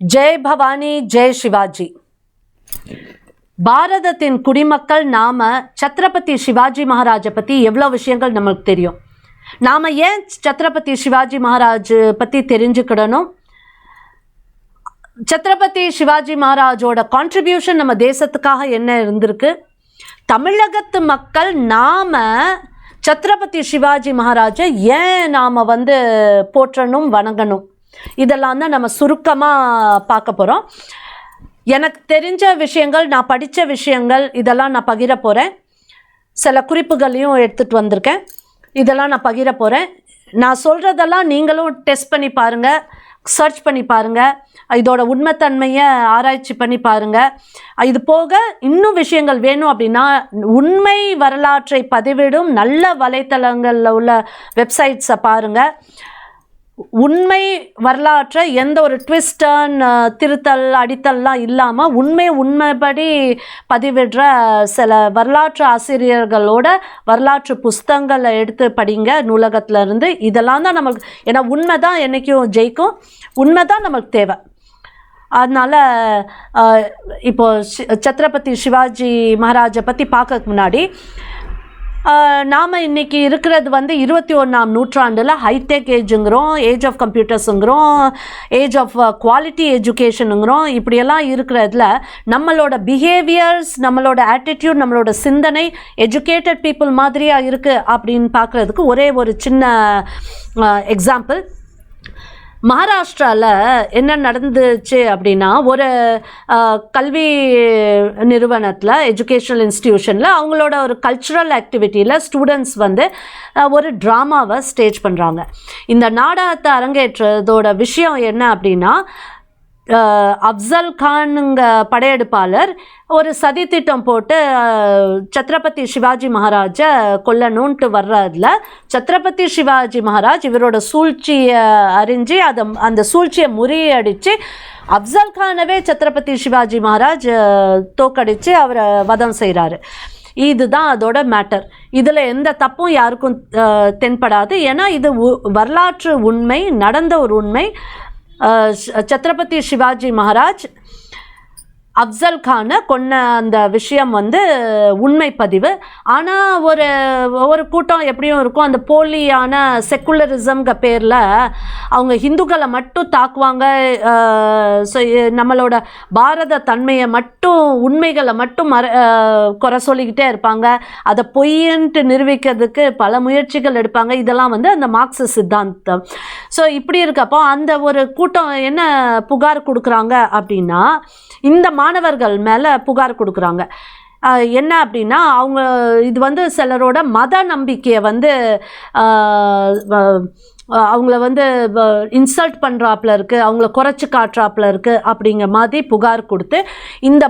ஜெய் பவானி, ஜெய் சிவாஜி. பாரதத்தின் குடிமக்கள் நாம சத்ரபதி சிவாஜி மகாராஜை பற்றி எவ்வளோ விஷயங்கள் நமக்கு தெரியும். நாம் ஏன் சத்ரபதி சிவாஜி மகாராஜ் பற்றி தெரிஞ்சுக்கிடணும்? சத்ரபதி சிவாஜி மகாராஜோட கான்ட்ரிபியூஷன் நம்ம தேசத்துக்காக என்ன இருந்திருக்கு? தமிழகத்து மக்கள் நாம் சத்ரபதி சிவாஜி மகாராஜை ஏன் நாம் போற்றணும், வணங்கணும்? இதெல்லாம் தான் நம்ம சுருக்கமாக பார்க்க போகிறோம். எனக்கு தெரிஞ்ச விஷயங்கள், நான் படித்த விஷயங்கள், இதெல்லாம் நான் பகிர போகிறேன். சில குறிப்புகளையும் எடுத்துகிட்டு வந்திருக்கேன். இதெல்லாம் நான் பகிர போகிறேன். நான் சொல்கிறதெல்லாம் நீங்களும் டெஸ்ட் பண்ணி பாருங்கள், சர்ச் பண்ணி பாருங்கள், இதோட உண்மைத்தன்மையை ஆராய்ச்சி பண்ணி பாருங்கள். இது போக இன்னும் விஷயங்கள் வேணும் அப்படின்னா உண்மை வரலாற்றை பதிவிடும் நல்ல வலைத்தளங்களில் உள்ள வெப்சைட்ஸை பாருங்கள். உண்மை வரலாற்றை எந்த ஒரு ட்விஸ்ட், டர்ன், திருத்தல், அடித்தல்லாம் இல்லாமல் உண்மைப்படி பதிவிடுற சில வரலாற்று ஆசிரியர்களோட வரலாற்று புஸ்தகங்களை எடுத்து படிங்க நூலகத்தில் இருந்து. இதெல்லாம் தான் நமக்கு, ஏன்னா உண்மை தான் என்றைக்கும் ஜெயிக்கும், உண்மை தான் நமக்கு தேவை. அதனால் இப்போது சத்ரபதி சிவாஜி மகாராஜை பற்றி பார்க்கறதுக்கு முன்னாடி நாம் இன்றைக்கி இருக்கிறது 21ஆம் நூற்றாண்டில் ஹைடெக் ஏஜுங்கிறோம், ஏஜ் ஆஃப் கம்ப்யூட்டர்ஸுங்கிறோம், ஏஜ் ஆஃப் குவாலிட்டி எஜுகேஷனுங்கிறோம். இப்படியெல்லாம் இருக்கிறதுல நம்மளோட பிஹேவியர்ஸ், நம்மளோட ஆட்டிடியூட், நம்மளோட சிந்தனை எஜுகேட்டட் பீப்புள் மாதிரியாக இருக்குது அப்படின்னு பார்க்குறதுக்கு ஒரே ஒரு சின்ன எக்ஸாம்பிள். மகாராஷ்டிராவில் என்ன நடந்துச்சு அப்படின்னா, ஒரு கல்வி நிறுவனத்தில், எஜுகேஷ்னல் இன்ஸ்டிடியூஷனில் அவங்களோட ஒரு கல்ச்சுரல் ஆக்டிவிட்டியில் ஸ்டூடெண்ட்ஸ் ஒரு ட்ராமாவை ஸ்டேஜ் பண்ணுறாங்க. இந்த நாடகத்தை அரங்கேற்றதோட விஷயம் என்ன அப்படின்னா, அப்சல் கானுங்க படையெடுப்பாளர் ஒரு சதி திட்டம் போட்டு சத்ரபதி சிவாஜி மகாராஜை கொல்லணுன்ட்டு வர்றதுல சத்ரபதி சிவாஜி மகாராஜ் இவரோட சூழ்ச்சியை அறிஞ்சு அந்த சூழ்ச்சியை முறியடித்து அப்சல் கானவே சத்ரபதி சிவாஜி மகாராஜ் தோக்கடித்து அவரை வதம் செய்கிறாரு. இதுதான் அதோட மேட்டர். இதில் எந்த தப்பும் யாருக்கும் தென்படாது. ஏன்னா இது வரலாற்று உண்மை, நடந்த ஒரு உண்மை. சத்ரபதி சிவாஜி மகாராஜ் அப்சல் கானை கொன்ன அந்த விஷயம் உண்மை பதிவு. ஆனால் ஒரு கூட்டம் எப்படியும் இருக்கும், அந்த போலியான செக்குலரிசம்ங்க பேரில் அவங்க ஹிந்துக்களை மட்டும் தாக்குவாங்க. நம்மளோட பாரத தன்மையை மட்டும், உண்மைகளை மட்டும் குறை சொல்லிக்கிட்டே இருப்பாங்க. அதை பொய்ன்ட்டு நிரூபிக்கிறதுக்கு பல முயற்சிகள் எடுப்பாங்க. இதெல்லாம் அந்த மார்க்சிஸ்ட் சித்தாந்தம். ஸோ இப்படி இருக்கப்போ அந்த ஒரு கூட்டம் என்ன புகார் கொடுக்குறாங்க அப்படின்னா, இந்த மாணவர்கள் மேலே புகார் கொடுக்குறாங்க. என்ன அப்படின்னா, அவங்க இது சிலரோட மத நம்பிக்கையை அவங்கள இன்சல்ட் பண்ணுறாப்புல இருக்குது, அவங்கள குறைச்சி காட்டுறாப்புல இருக்குது அப்படிங்கிற மாதிரி புகார் கொடுத்து இந்த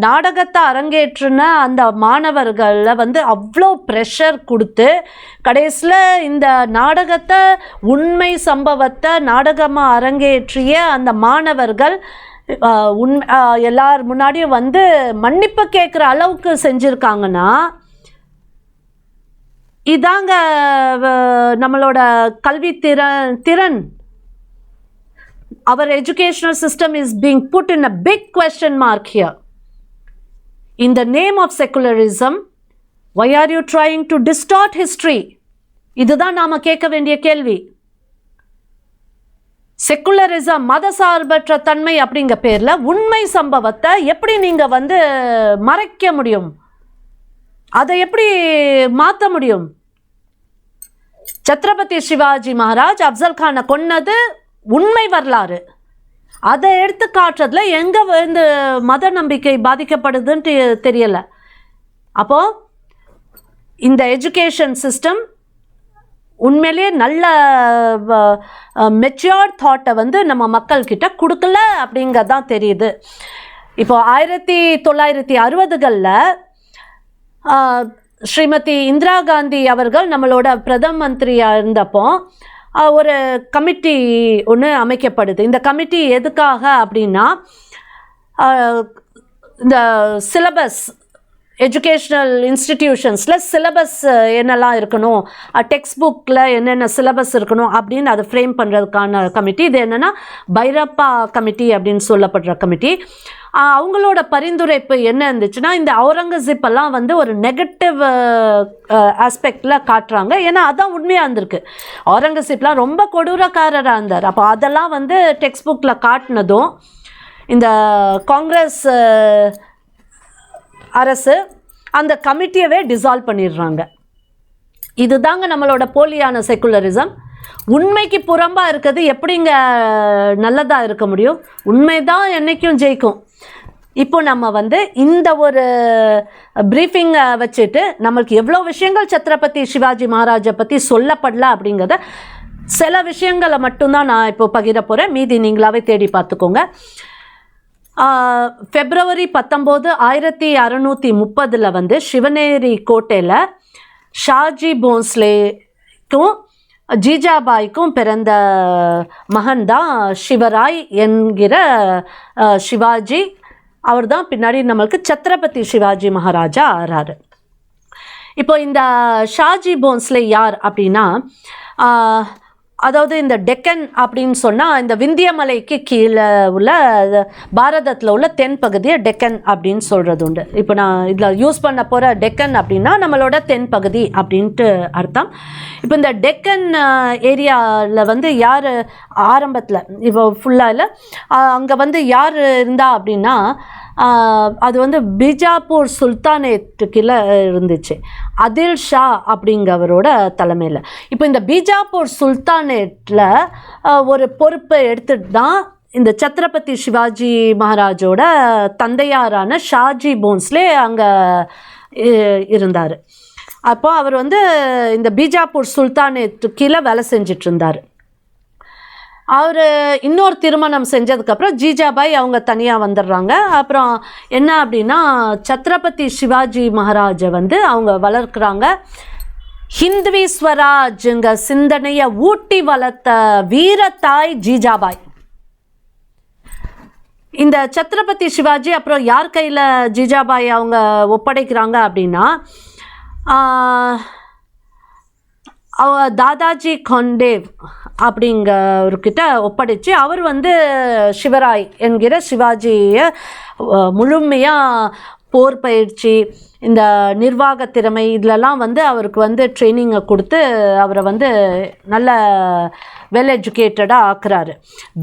நாடகத்தை அரங்கேற்றின அந்த மாணவர்களை அவ்வளோ ப்ரெஷர் கொடுத்து கடைசியில் இந்த நாடகத்தை, உண்மை சம்பவத்தை நாடகமாக அரங்கேற்றிய அந்த மாணவர்கள் எல்லார் முன்னாடியும் மன்னிப்பு கேட்குற அளவுக்கு செஞ்சுருக்காங்கன்னா, இதாங்க நம்மளோட கல்வி திறன். Our educational system is being put in a big question mark here. In the name of secularism, why are you trying to distort history? இதுதான் நாம கேட்க வேண்டிய கேள்வி. செக்குலரிசம், மதசார்பற்ற தன்மை அப்படிங்கிற பேரில் உண்மை சம்பவத்தை எப்படி நீங்கள் மறைக்க முடியும்? அதை எப்படி மாற்ற முடியும்? சத்ரபதி சிவாஜி மகாராஜ் அப்சல் கானை கொன்னது உண்மை வரலாறு. அதை எடுத்து காட்டுறதுல எங்கே மத நம்பிக்கை பாதிக்கப்படுதுன்ட்டு தெரியலை. அப்போது இந்த எஜுகேஷன் சிஸ்டம் உண்மையிலேயே நல்ல மெச்சூர்ட் தாட்டை நம்ம மக்கள்கிட்ட கொடுக்கல அப்படிங்கிறது தான் தெரியுது. இப்போது 1960களில் ஸ்ரீமதி இந்திரா காந்தி அவர்கள் நம்மளோட பிரதம மந்திரியாக இருந்தப்போ ஒரு கமிட்டி ஒன்று அமைக்கப்படுது. இந்த கமிட்டி எதுக்காக அப்படின்னா, இந்த சிலபஸ் எஜுகேஷ்னல் இன்ஸ்டிடியூஷன்ஸில் சிலபஸ் என்னெல்லாம் இருக்கணும், டெக்ஸ்ட் புக்கில் என்னென்ன சிலபஸ் இருக்கணும் அப்படின்னு அதை ஃப்ரேம் பண்ணுறதுக்கான கமிட்டி. இது என்னென்னா பைரப்பா கமிட்டி அப்படின்னு சொல்லப்படுற கமிட்டி. அவங்களோட பரிந்துரைப்பு என்ன இருந்துச்சுன்னா, இந்த அவுரங்கசீப்பெல்லாம் வந்து ஒரு நெகட்டிவ் ஆஸ்பெக்டில் காட்டுறாங்க. ஏன்னா அதான் உண்மையாக இருந்திருக்கு. அவுரங்கசீப்லாம் ரொம்ப கொடூரக்காரராக இருந்தார். அப்போ அதெல்லாம் வந்து டெக்ஸ்ட் புக்கில் காட்டினதும் இந்த காங்கிரஸ் அரசு அந்த கமிட்டியவே டிசால்வ் பண்ணிடுறாங்க. இதுதாங்க நம்மளோட போலியான செக்குலரிசம். உண்மைக்கு புறம்பாக இருக்கிறது எப்படிங்க நல்லதாக இருக்க முடியும்? உண்மை தான் என்றைக்கும் ஜெயிக்கும். இப்போ நம்ம வந்து இந்த ஒரு ப்ரீஃபிங்கை வச்சுட்டு நம்மளுக்கு எவ்வளோ விஷயங்கள் சத்ரபதி சிவாஜி மகாராஜை பற்றி சொல்லப்படல அப்படிங்கிறத சில விஷயங்களை மட்டும்தான் நான் இப்போ பகிர போகிறேன். மீதி நீங்களாவே தேடி பார்த்துக்கோங்க. February 19, 1630 வந்து சிவனேரி கோட்டையில் ஷாஜி போன்ஸ்லேக்கும் ஜீஜாபாய்க்கும் பிறந்த மகன் தான் சிவராய் என்கிற சிவாஜி. அவர் தான் பின்னாடி நம்மளுக்கு சத்ரபதி சிவாஜி மகாராஜா ஆறாரு. இப்போ இந்த ஷாஜி போன்ஸ்லே யார் அப்படின்னா, அதாவது இந்த டெக்கன் அப்படின்னு சொன்னால் இந்த விந்தியமலைக்கு கீழே உள்ள பாரதத்தில் உள்ள தென்பகுதியை டெக்கன் அப்படின்னு சொல்கிறது உண்டு. இப்போ நான் இதில் யூஸ் பண்ண போகிற டெக்கன் அப்படின்னா நம்மளோட தென்பகுதி அப்படின்ட்டு அர்த்தம். இப்போ இந்த டெக்கன் ஏரியாவில் வந்து யார் ஆரம்பத்தில், இப்போ ஃபுல்லாக இல்லை, அங்கே வந்து யார் இருந்தா அப்படின்னா அது வந்து பிஜாப்பூர் சுல்தானேட்டுக்குள்ள இருந்துச்சு, அதில் ஷா அப்படிங்கிறவரோட தலைமையில். இப்போ இந்த பிஜாப்பூர் சுல்தானேட்டில் ஒரு பொறுப்பை எடுத்துட்டு தான் இந்த சத்ரபதி சிவாஜி மகாராஜோட தந்தையாரான ஷாஜி போன்ஸ்லே அங்கே இருந்தார். அப்போ அவர் வந்து இந்த பிஜாப்பூர் சுல்தானேட்டு கீழே வேலை செஞ்சிட்டு இருந்தார். அவர் இன்னொரு திருமணம் செஞ்சதுக்கப்புறம் ஜீஜாபாய் அவங்க தனியாக வந்துடுறாங்க. அப்புறம் என்ன அப்படின்னா, சத்ரபதி சிவாஜி மகாராஜை வந்து அவங்க வளர்க்குறாங்க. ஹிந்துவி ஸ்வராஜுங்க சிந்தனையை ஊட்டி வளர்த்த வீரத்தாய் ஜீஜாபாய். இந்த சத்ரபதி சிவாஜி அப்புறம் யார் கையில் ஜீஜாபாய் அவங்க ஒப்படைக்கிறாங்க அப்படின்னா, தாதாஜி கொண்டேவ் அப்படிங்கிறவர்கிட்ட ஒப்படைச்சு அவர் வந்து சிவராய் என்கிற சிவாஜியை முழுமையாக போர் பயிற்சி, இந்த நிர்வாக திறமை இதிலெல்லாம் வந்து அவருக்கு வந்து ட்ரைனிங்கை கொடுத்து அவரை வந்து நல்ல வெல் எஜுகேட்டடாக ஆக்குறாரு.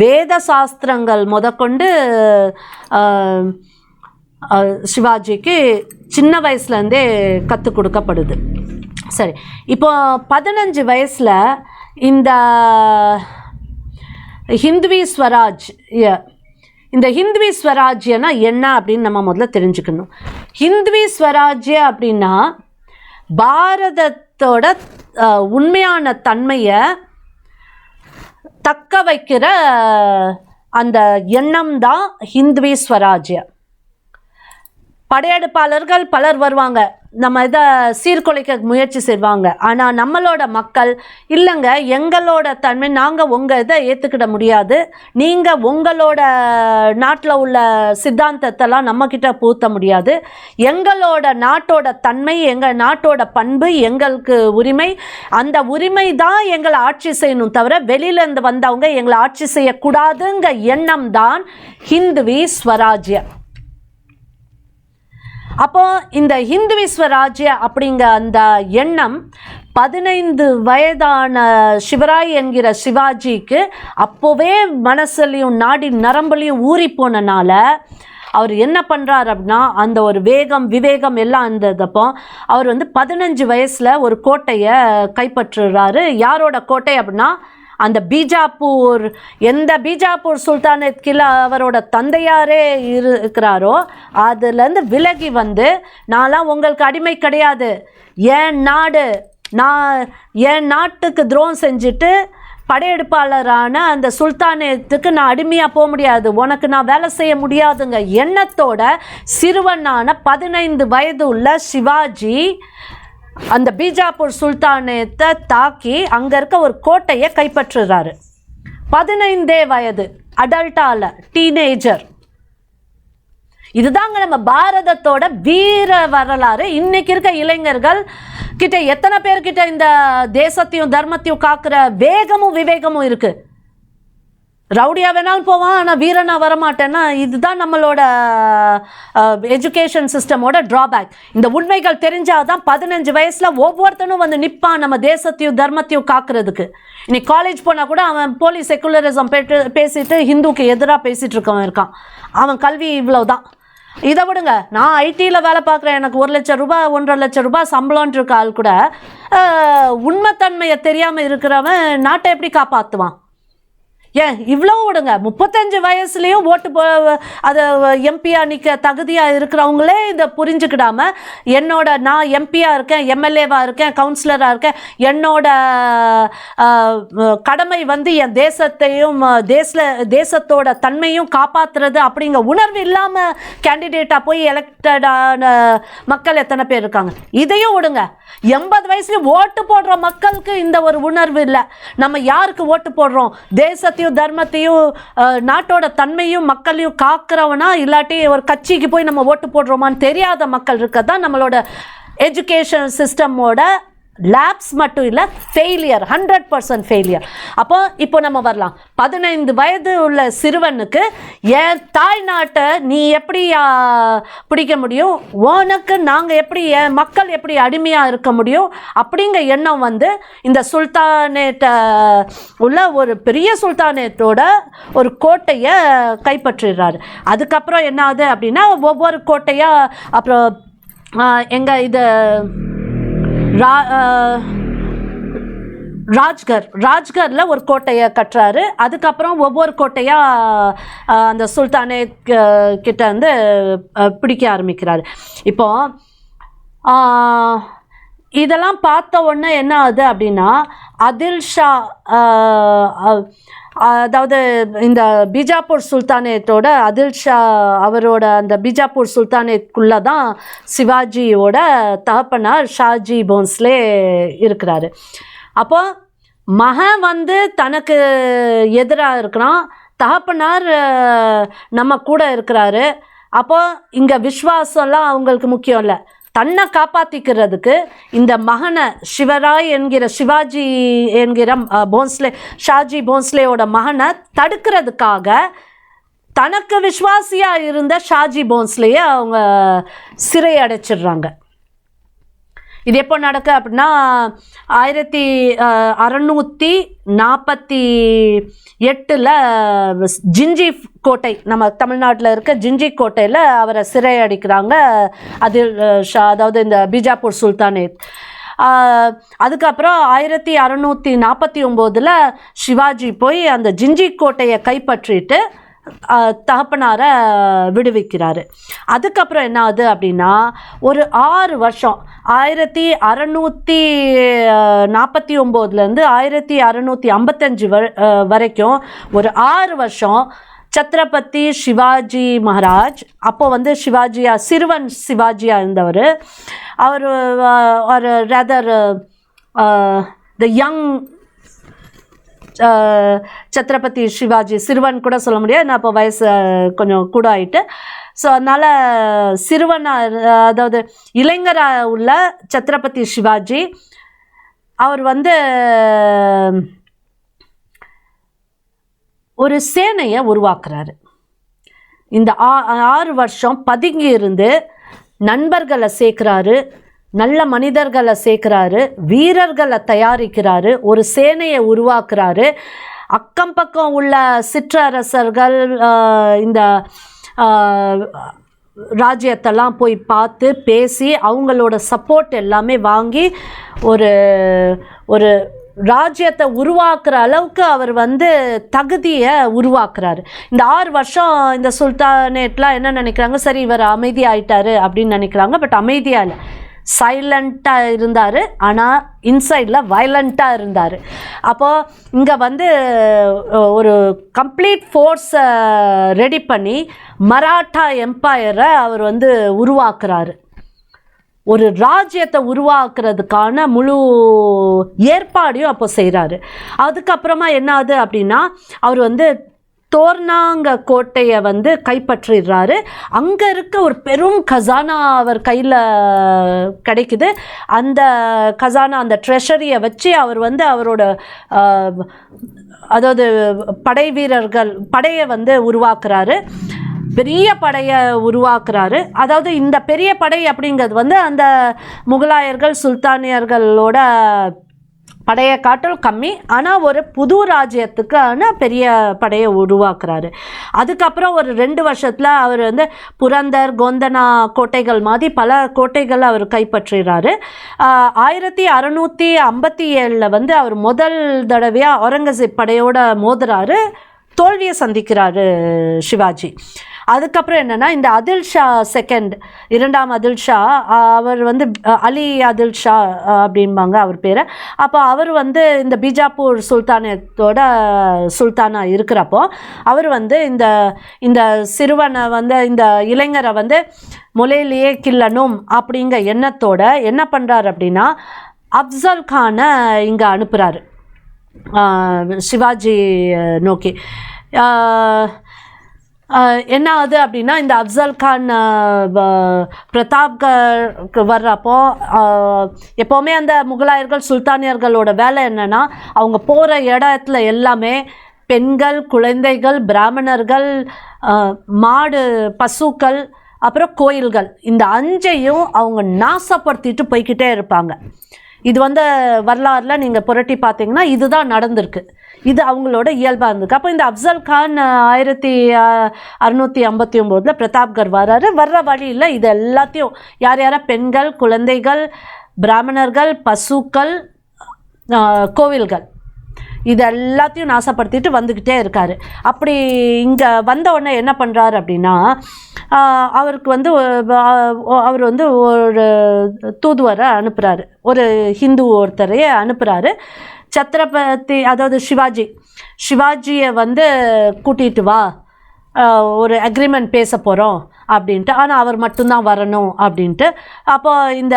வேத சாஸ்திரங்கள் முதற்கொண்டு சிவாஜிக்கு சின்ன வயசுலேருந்தே கற்றுக் கொடுக்கப்படுது. சரி, இப்போ 15 வயசில் இந்த ஹிந்துவி ஸ்வராஜ், இந்த ஹிந்துவி ஸ்வராஜ்யனா என்ன அப்படின்னு நம்ம முதல்ல தெரிஞ்சுக்கணும். ஹிந்துவி ஸ்வராஜ்ய அப்படின்னா பாரதத்தோட உண்மையான தன்மையை தக்க வைக்கிற அந்த எண்ணம் தான் ஹிந்துவி ஸ்வராஜ்ய. படையெடுப்பாளர்கள் பலர் வருவாங்க, நம்ம இதை சீர்குலைக்க முயற்சி செய்வாங்க. ஆனால் நம்மளோட மக்கள் இல்லைங்க, எங்களோட தன்மை, நாங்கள் உங்கள் இதை ஏற்றுக்கிட முடியாது, நீங்கள் உங்களோட நாட்டில் உள்ள சித்தாந்தத்தெல்லாம் நம்மக்கிட்ட பூத்த முடியாது, எங்களோட நாட்டோட தன்மை, எங்கள் நாட்டோட பண்பு, எங்களுக்கு உரிமை, அந்த உரிமை தான் எங்களை ஆட்சி செய்யணும் தவிர வெளியிலேருந்து வந்தவங்க எங்களை ஆட்சி செய்யக்கூடாதுங்க எண்ணம் தான் ஹிந்துவி ஸ்வராஜ்ய. அப்போ இந்த ஹிந்துவி ஸ்வராஜ்ய அப்படிங்கிற அந்த எண்ணம் 15 வயதான சிவராய் என்கிற சிவாஜிக்கு அப்போவே மனசுலையும் நாடி நரம்புலையும் ஊறி போனனால அவர் என்ன பண்ணுறார் அப்படின்னா, அந்த ஒரு வேகம் விவேகம் எல்லாம் இருந்ததப்போ அவர் வந்து 15 வயசில் ஒரு கோட்டையை கைப்பற்றுறாரு. யாரோட கோட்டை அப்படின்னா, அந்த பீஜாப்பூர், எந்த பீஜாப்பூர் சுல்தானேட் கீழே அவரோட தந்தையாரே இருக்கிறாரோ அதுலேருந்து விலகி வந்து, நான்லாம் உங்களுக்கு அடிமை கிடையாது, என் நாடு, நான் என் நாட்டுக்கு துரோகம் செஞ்சுட்டு படையெடுப்பாளரான அந்த சுல்தானேத்துக்கு நான் அடிமையாக போக முடியாது, உனக்கு நான் வேலை செய்ய முடியாதுங்க எண்ணத்தோட சிறுவனான 15 வயது உள்ள சிவாஜி அந்த பீஜாப்பூர் சுல்தானேத்தை தாக்கி அங்கே இருக்க ஒரு கோட்டையை கைப்பற்றுறாரு. 15 வயது, அடல்ட்டால, டீனேஜர். இதுதாங்க நம்ம பாரதத்தோட வீர வரலாறு. இன்னைக்கு இருக்க இளைஞர்கள் கிட்ட எத்தனை பேர்கிட்ட இந்த தேசத்தையும் தர்மத்தையும் காக்கிற வேகமும் விவேகமும் இருக்கு? ரவுடியா வேணாலும் போவான், ஆனால் வீரனா வரமாட்டேன்னா இதுதான் நம்மளோட எஜுகேஷன் சிஸ்டமோட ட்ராபேக். இந்த உண்மைகள் தெரிஞ்சாதான் 15 வயசுல ஒவ்வொருத்தனும் வந்து நிற்பான் நம்ம தேசத்தையும் தர்மத்தையும் காக்கிறதுக்கு. இன்னைக்கு காலேஜ் போனால் கூட அவன் போலீஸ் செக்குலரிசம் பேசிட்டு ஹிந்துக்கு எதிராக பேசிட்டு இருக்கவன் இருக்கான். அவன் கல்வி இவ்வளவுதான். இதை விடுங்க, நான் ஐடியில் வேலை பார்க்குறேன், எனக்கு 1 லட்சம் ரூபாய் 1.5 லட்சம் ரூபாய் சம்பளம்னு இருக்க ஆள் கூட உண்மைத்தன்மையை தெரியாமல் இருக்கிறவன் நாட்டை எப்படி காப்பாற்றுவான்? ஏன் இவ்வளோ விடுங்க, 35 வயசுலேயும் அது எம்பியாக நிற்க தகுதியாக இருக்கிறவங்களே இதை புரிஞ்சுக்கிடாம நான் எம்பியாக இருக்கேன், எம்எல்ஏவாக இருக்கேன், கவுன்சிலராக இருக்கேன், என்னோட கடமை வந்து என் தேசத்தையும் தேசத்தோட தன்மையும் காப்பாற்றுறது அப்படிங்கிற உணர்வு இல்லாமல் கேண்டிடேட்டாக போய் எலெக்டடான மக்கள் எத்தனை பேர் இருக்காங்க? இதையும் விடுங்க, 80 வயசுலேயும் ஓட்டு போடுற மக்களுக்கு இந்த ஒரு உணர்வு இல்லை. நம்ம யாருக்கு ஓட்டு போடுறோம்? தேசத்தையும் தர்மத்தையும் நாட்டோட தன்மையும் மக்களையும் காக்கிறவனா, இல்லாட்டி ஒரு கட்சிக்கு போய் நம்ம ஓட்டு போடுறோமான்னு தெரியாத மக்கள் இருக்கதான் நம்மளோட எஜுகேஷன் சிஸ்டமோட லேப்ஸ் மட்டும் இல்லை, ஃபெயிலியர், 100% ஃபெயிலியர். இப்போ நம்ம வரலாம். 15 வயது உள்ள சிறுவனுக்கு என் தாய்நாட்டை நீ எப்படி பிடிக்க முடியும், உனக்கு நாங்கள் எப்படி, என் மக்கள் எப்படி அடிமையாக இருக்க முடியும் அப்படிங்கிற எண்ணம் வந்து இந்த சுல்தானேட்டை உள்ள ஒரு பெரிய சுல்தானேட்டோட ஒரு கோட்டையை கைப்பற்றிடுறாரு. அதுக்கப்புறம் என்ன ஆகுது அப்படின்னா, ஒவ்வொரு கோட்டையாக அப்புறம் எங்கள் இது ராஜ்கரில் ஒரு கோட்டையை கட்டுறாரு. அதுக்கப்புறம் ஒவ்வொரு கோட்டையாக அந்த சுல்தானே கிட்ட வந்து பிடிக்க ஆரம்பிக்கிறாரு. இப்போ இதெல்லாம் பார்த்த உடனே என்ன ஆகுது அப்படின்னா, அதில் ஷா, அதாவது இந்த பீஜாப்பூர் சுல்தானேட்டோட அதில் ஷா அவரோட அந்த பீஜாப்பூர் சுல்தானேட்குள்ளே தான் சிவாஜியோட தகப்பனார் ஷாஜி போன்ஸ்லே இருக்கிறாரு. அப்போ மகன் வந்து தனக்கு எதிராக இருக்கிறான், தகப்பனார் நம்ம கூட இருக்கிறாரு. அப்போ இங்கே விஸ்வாசம்லாம் அவங்களுக்கு முக்கியம் இல்லை, தன்னை காப்பாற்றிக்கிறதுக்கு இந்த மகனை சிவராய் என்கிற சிவாஜி என்கிற ஷாஜி போன்ஸ்லேயோட மகனை தடுக்கிறதுக்காக தனக்கு விஸ்வாசியாக இருந்த ஷாஜி போன்ஸ்லேயே அவங்க சிறை அடைச்சிடுறாங்க. இது எப்போ நடக்கு அப்படின்னா 1648 ஜிஞ்சி கோட்டை, நம்ம தமிழ்நாட்டில் இருக்க ஜிஞ்சி கோட்டையில் அவரை சிறை அடிக்கிறாங்க. அதாவது இந்த பீஜாப்பூர் சுல்தானேட். அதுக்கப்புறம் 1649 சிவாஜி போய் அந்த ஜிஞ்சி கோட்டையை கைப்பற்றிட்டு தகப்பனாரை விடுவிக்கிறாரு. அதுக்கப்புறம் என்ன ஆகுது அப்படின்னா, ஒரு 6 வருஷம் 1649 1655 வரைக்கும் ஒரு 6 வருஷம் சத்ரபதி சிவாஜி மகாராஜ், அப்போ வந்து சிவாஜியா சிறுவன் சிவாஜியா இருந்தவர், அவர் ஒரு rather the young Chhatrapati Shivaji, சிறுவன் கூட சொல்ல முடியாது, நான் இப்போ வயசு கொஞ்சம் கூட ஆகிட்டு. ஸோ அதனால் சிறுவனாக, அதாவது இளைஞராக உள்ள சத்ரபதி சிவாஜி அவர் வந்து ஒரு சேனையை உருவாக்குறாரு. இந்த 6 வருஷம் பதுங்கி இருந்து நண்பர்களை சேர்க்குறாரு, நல்ல மனிதர்களை சேர்க்குறாரு, வீரர்களை தயாரிக்கிறாரு, ஒரு சேனையை உருவாக்குறாரு. அக்கம் பக்கம் உள்ள சிற்றரசர்கள் இந்த ராஜ்யத்தெல்லாம் போய் பார்த்து பேசி அவங்களோட சப்போர்ட் எல்லாமே வாங்கி ஒரு ஒரு ராஜ்யத்தை உருவாக்குற அளவுக்கு அவர் வந்து தகுதியை உருவாக்குறாரு. இந்த 6 வருஷம் இந்த சுல்தானேட்லாம் என்ன நினைக்கிறாங்க, சரி இவர் அமைதி ஆயிட்டாரு அப்படின்னு நினைக்கிறாங்க. பட் அமைதியாக இல்லை, சைலண்ட்டாக இருந்தார், ஆனால் இன்சைடில் வயலண்ட்டாக இருந்தார். அப்போது இங்கே வந்து ஒரு கம்ப்ளீட் ஃபோர்ஸை ரெடி பண்ணி மராட்டா எம்பையரை அவர் வந்து உருவாக்குறாரு. ஒரு ராஜ்யத்தை உருவாக்குறதுக்கான முழு ஏற்பாடையும் அப்போ செய்கிறாரு. அதுக்கப்புறமா என்ன ஆகுது அப்படின்னா, அவர் வந்து தோர்னாங்க கோட்டையை வந்து கைப்பற்றிடுறாரு. அங்கே இருக்க ஒரு பெரும் கசானா அவர் கையில் கிடைக்குது. அந்த கசானா, அந்த ட்ரெஷரியை வச்சு அவர் வந்து அவரோட அதாவது படை வீரர்கள் படையை வந்து உருவாக்குறாரு. பெரிய படையை உருவாக்குறாரு. அதாவது இந்த பெரிய படை அப்படிங்கிறது வந்து அந்த முகலாயர்கள் சுல்தானியர்களோட படையை காட்டிலும் கம்மி. ஆனால் ஒரு புது ராஜ்யத்துக்கான பெரிய படையை உருவாக்குறாரு. அதுக்கப்புறம் ஒரு 2 வருஷத்தில் அவர் வந்து புரந்தர், கோந்தனா கோட்டைகள் மாதிரி பல கோட்டைகள் அவர் கைப்பற்றுறாரு. 1657 வந்து அவர் முதல் தடவையாக அவுரங்கசீப் படையோட மோதுறாரு. தோல்வியை சந்திக்கிறாரு சிவாஜி. அதுக்கப்புறம் என்னென்னா, இந்த அதில் ஷா இரண்டாம் அதில் ஷா, அவர் வந்து அலி அதில் ஷா அப்படிம்பாங்க அவர் பேரை. அப்போ அவர் வந்து இந்த பீஜாப்பூர் சுல்தானத்தோட சுல்தானாக இருக்கிறப்போ அவர் வந்து இந்த சிறுவனை வந்து இந்த இளைஞரை வந்து முலையிலேயே கில்லணும் அப்படிங்கிற எண்ணத்தோட என்ன பண்ணுறாரு அப்படின்னா, அப்சல் கானை இங்கே அனுப்புகிறாரு சிவாஜி நோக்கி. என்ன ஆகுது அப்படின்னா, இந்த அப்சல் கான் பிரதாப்கருக்கு வர்றப்போ எப்போவுமே அந்த முகலாயர்கள் சுல்தானியர்களோட வேலை என்னென்னா, அவங்க போகிற இடத்துல எல்லாமே பெண்கள், குழந்தைகள், பிராமணர்கள், மாடு, பசுக்கள், அப்புறம் கோயில்கள், இந்த 5ஐயும் அவங்க நாசப்படுத்திட்டு போய்கிட்டே இருப்பாங்க. இது வந்து வரலாறுல நீங்கள் புரட்டி பார்த்தீங்கன்னா இதுதான் நடந்திருக்கு. இது அவங்களோட இயல்பாக இருந்திருக்கு. அப்போ இந்த அப்சல் கான் 1659 பிரதாப்கர் வர்ற வழியில் இது எல்லாத்தையும் யார் பெண்கள், குழந்தைகள், பிராமணர்கள், பசுக்கள், கோவில்கள், இது எல்லாத்தையும் நாசப்படுத்திட்டு வந்துக்கிட்டே இருக்கார். அப்படி இங்கே வந்த உடனே என்ன பண்ணுறாரு அப்படின்னா, அவருக்கு வந்து அவர் வந்து ஒரு தூதுவரை அனுப்புகிறாரு, ஒரு ஹிந்து ஒருத்தரையே அனுப்புகிறாரு. சத்ரபதி, அதாவது சிவாஜியை வந்து கூட்டிகிட்டு வா, ஒரு அக்ரிமெண்ட் பேச போகிறோம் அப்படின்ட்டு. ஆனால் அவர் மட்டும்தான் வரணும் அப்படின்ட்டு. அப்போ இந்த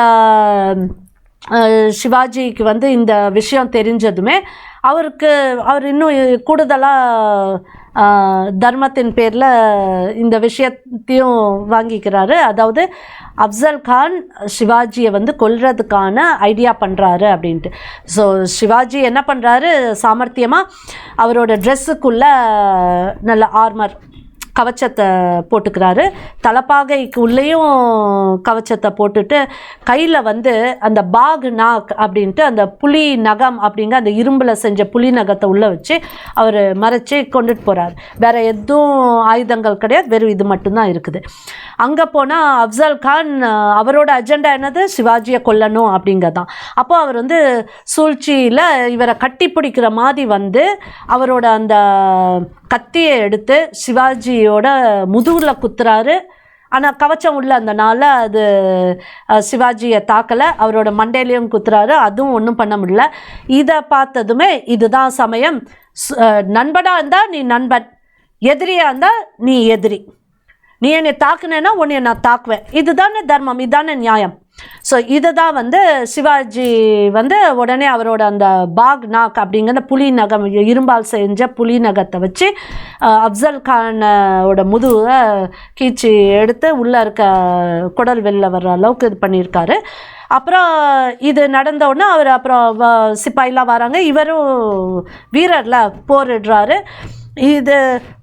சிவாஜிக்கு வந்து இந்த விஷயம் தெரிஞ்சதுமே அவர் இன்னும் கூடுதலாக தர்மத்தின் பேரில் இந்த விஷயத்தையும் வாங்கிக்கிறாரு. அதாவது அப்சல் கான் சிவாஜியை வந்து கொல்றதுக்கான ஐடியா பண்ணுறாரு அப்படின்ட்டு. ஸோ சிவாஜி என்ன பண்ணுறாரு, சாமர்த்தியமாக அவரோட ட்ரெஸ்ஸுக்குள்ளே நல்ல ஆர்மர், கவச்சத்தை போட்டுக்கிறாரு. தலப்பாகைக்கு உள்ளேயும் கவச்சத்தை போட்டுட்டு கையில் வந்து அந்த பாக் நாக் அப்படின்ட்டு அந்த புலி நகம் அப்படிங்கிற அந்த இரும்பில் செஞ்ச புலி நகத்தை உள்ளே வச்சு அவர் மறைச்சி கொண்டுட்டு போகிறார். வேறு எதுவும் ஆயுதங்கள் கிடையாது, வெறும் இது மட்டும்தான் இருக்குது. அங்கே போனால் அப்சல் கான் அவரோட அஜெண்டா என்னது, சிவாஜியை கொல்லணும் அப்படிங்கிறதான். அப்போ அவர் வந்து சூழ்ச்சியில் இவரை கட்டி பிடிக்கிற மாதிரி வந்து அவரோட அந்த கத்தியை எடுத்து சிவாஜியோட முதுகில் குத்துறாரு. ஆனால் கவச்சம் உள்ள அந்தனால அது சிவாஜியை தாக்கலை. அவரோட மண்டையிலையும் குத்துறாரு, அதுவும் ஒன்றும் பண்ண முடியல. இதை பார்த்ததுமே இதுதான் சமயம், நண்பனாக இருந்தால் நீ நண்பன், எதிரியாக இருந்தால் நீ எதிரி, நீ என்னை தாக்குனேன்னா உன்னை நான் தாக்குவேன், இதுதானே தர்மம், இதுதானே நியாயம். ஸோ இதை தான் வந்து சிவாஜி வந்து உடனே அவரோட அந்த பாக் நாக் அப்படிங்கிற புலி நகம், இரும்பால் செஞ்ச புலி நகத்தை வச்சு அப்சல் கானோட முதுவை கீச்சி எடுத்து உள்ளே இருக்க குடல் வெளில வர்ற அளவுக்கு இது பண்ணியிருக்காரு. அப்புறம் இது நடந்தவுடனே அவர் அப்புறம் சிப்பாயிலாம் வராங்க, இவரும் வீரரில் போரிடுறாரு. இது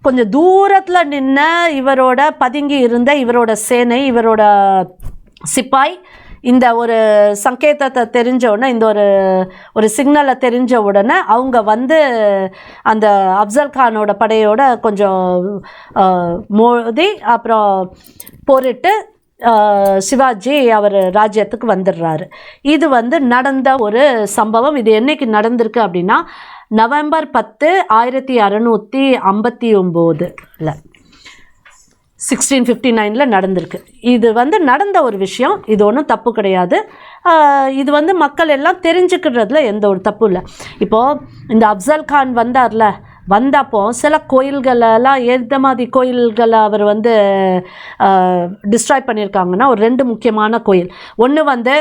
கொஞ்சம் தூரத்தில் நின்ன இவரோட பதுங்கி இருந்த இவரோட சேனை, இவரோட சிப்பாய் இந்த ஒரு சங்கேதத்தை தெரிஞ்ச உடனே, இந்த ஒரு சிக்னலை தெரிஞ்ச உடனே அவங்க வந்து அந்த அப்சல் கானோட படையோட கொஞ்சம் மோதி அப்புறம் போரிட்டு சிவாஜி அவர் ராஜ்யத்துக்கு வந்துடுறாரு. இது வந்து நடந்த ஒரு சம்பவம். இது என்னைக்கு நடந்திருக்கு அப்படின்னா நவம்பர் 10, 1659 1659 நடந்திருக்கு. இது வந்து நடந்த ஒரு விஷயம், இது ஒன்றும் தப்பு கிடையாது. இது வந்து மக்கள் எல்லாம் தெரிஞ்சுக்கிறதுல எந்த ஒரு தப்பு இல்லை. இப்போது இந்த அப்சல் கான் வந்தார்ல, வந்தப்போ சில கோயில்களெல்லாம் எந்த மாதிரி கோயில்களை அவர் வந்து டிஸ்ட்ராய் பண்ணியிருக்காங்கன்னா ஒரு 2 முக்கியமான கோயில். ஒன்று வந்து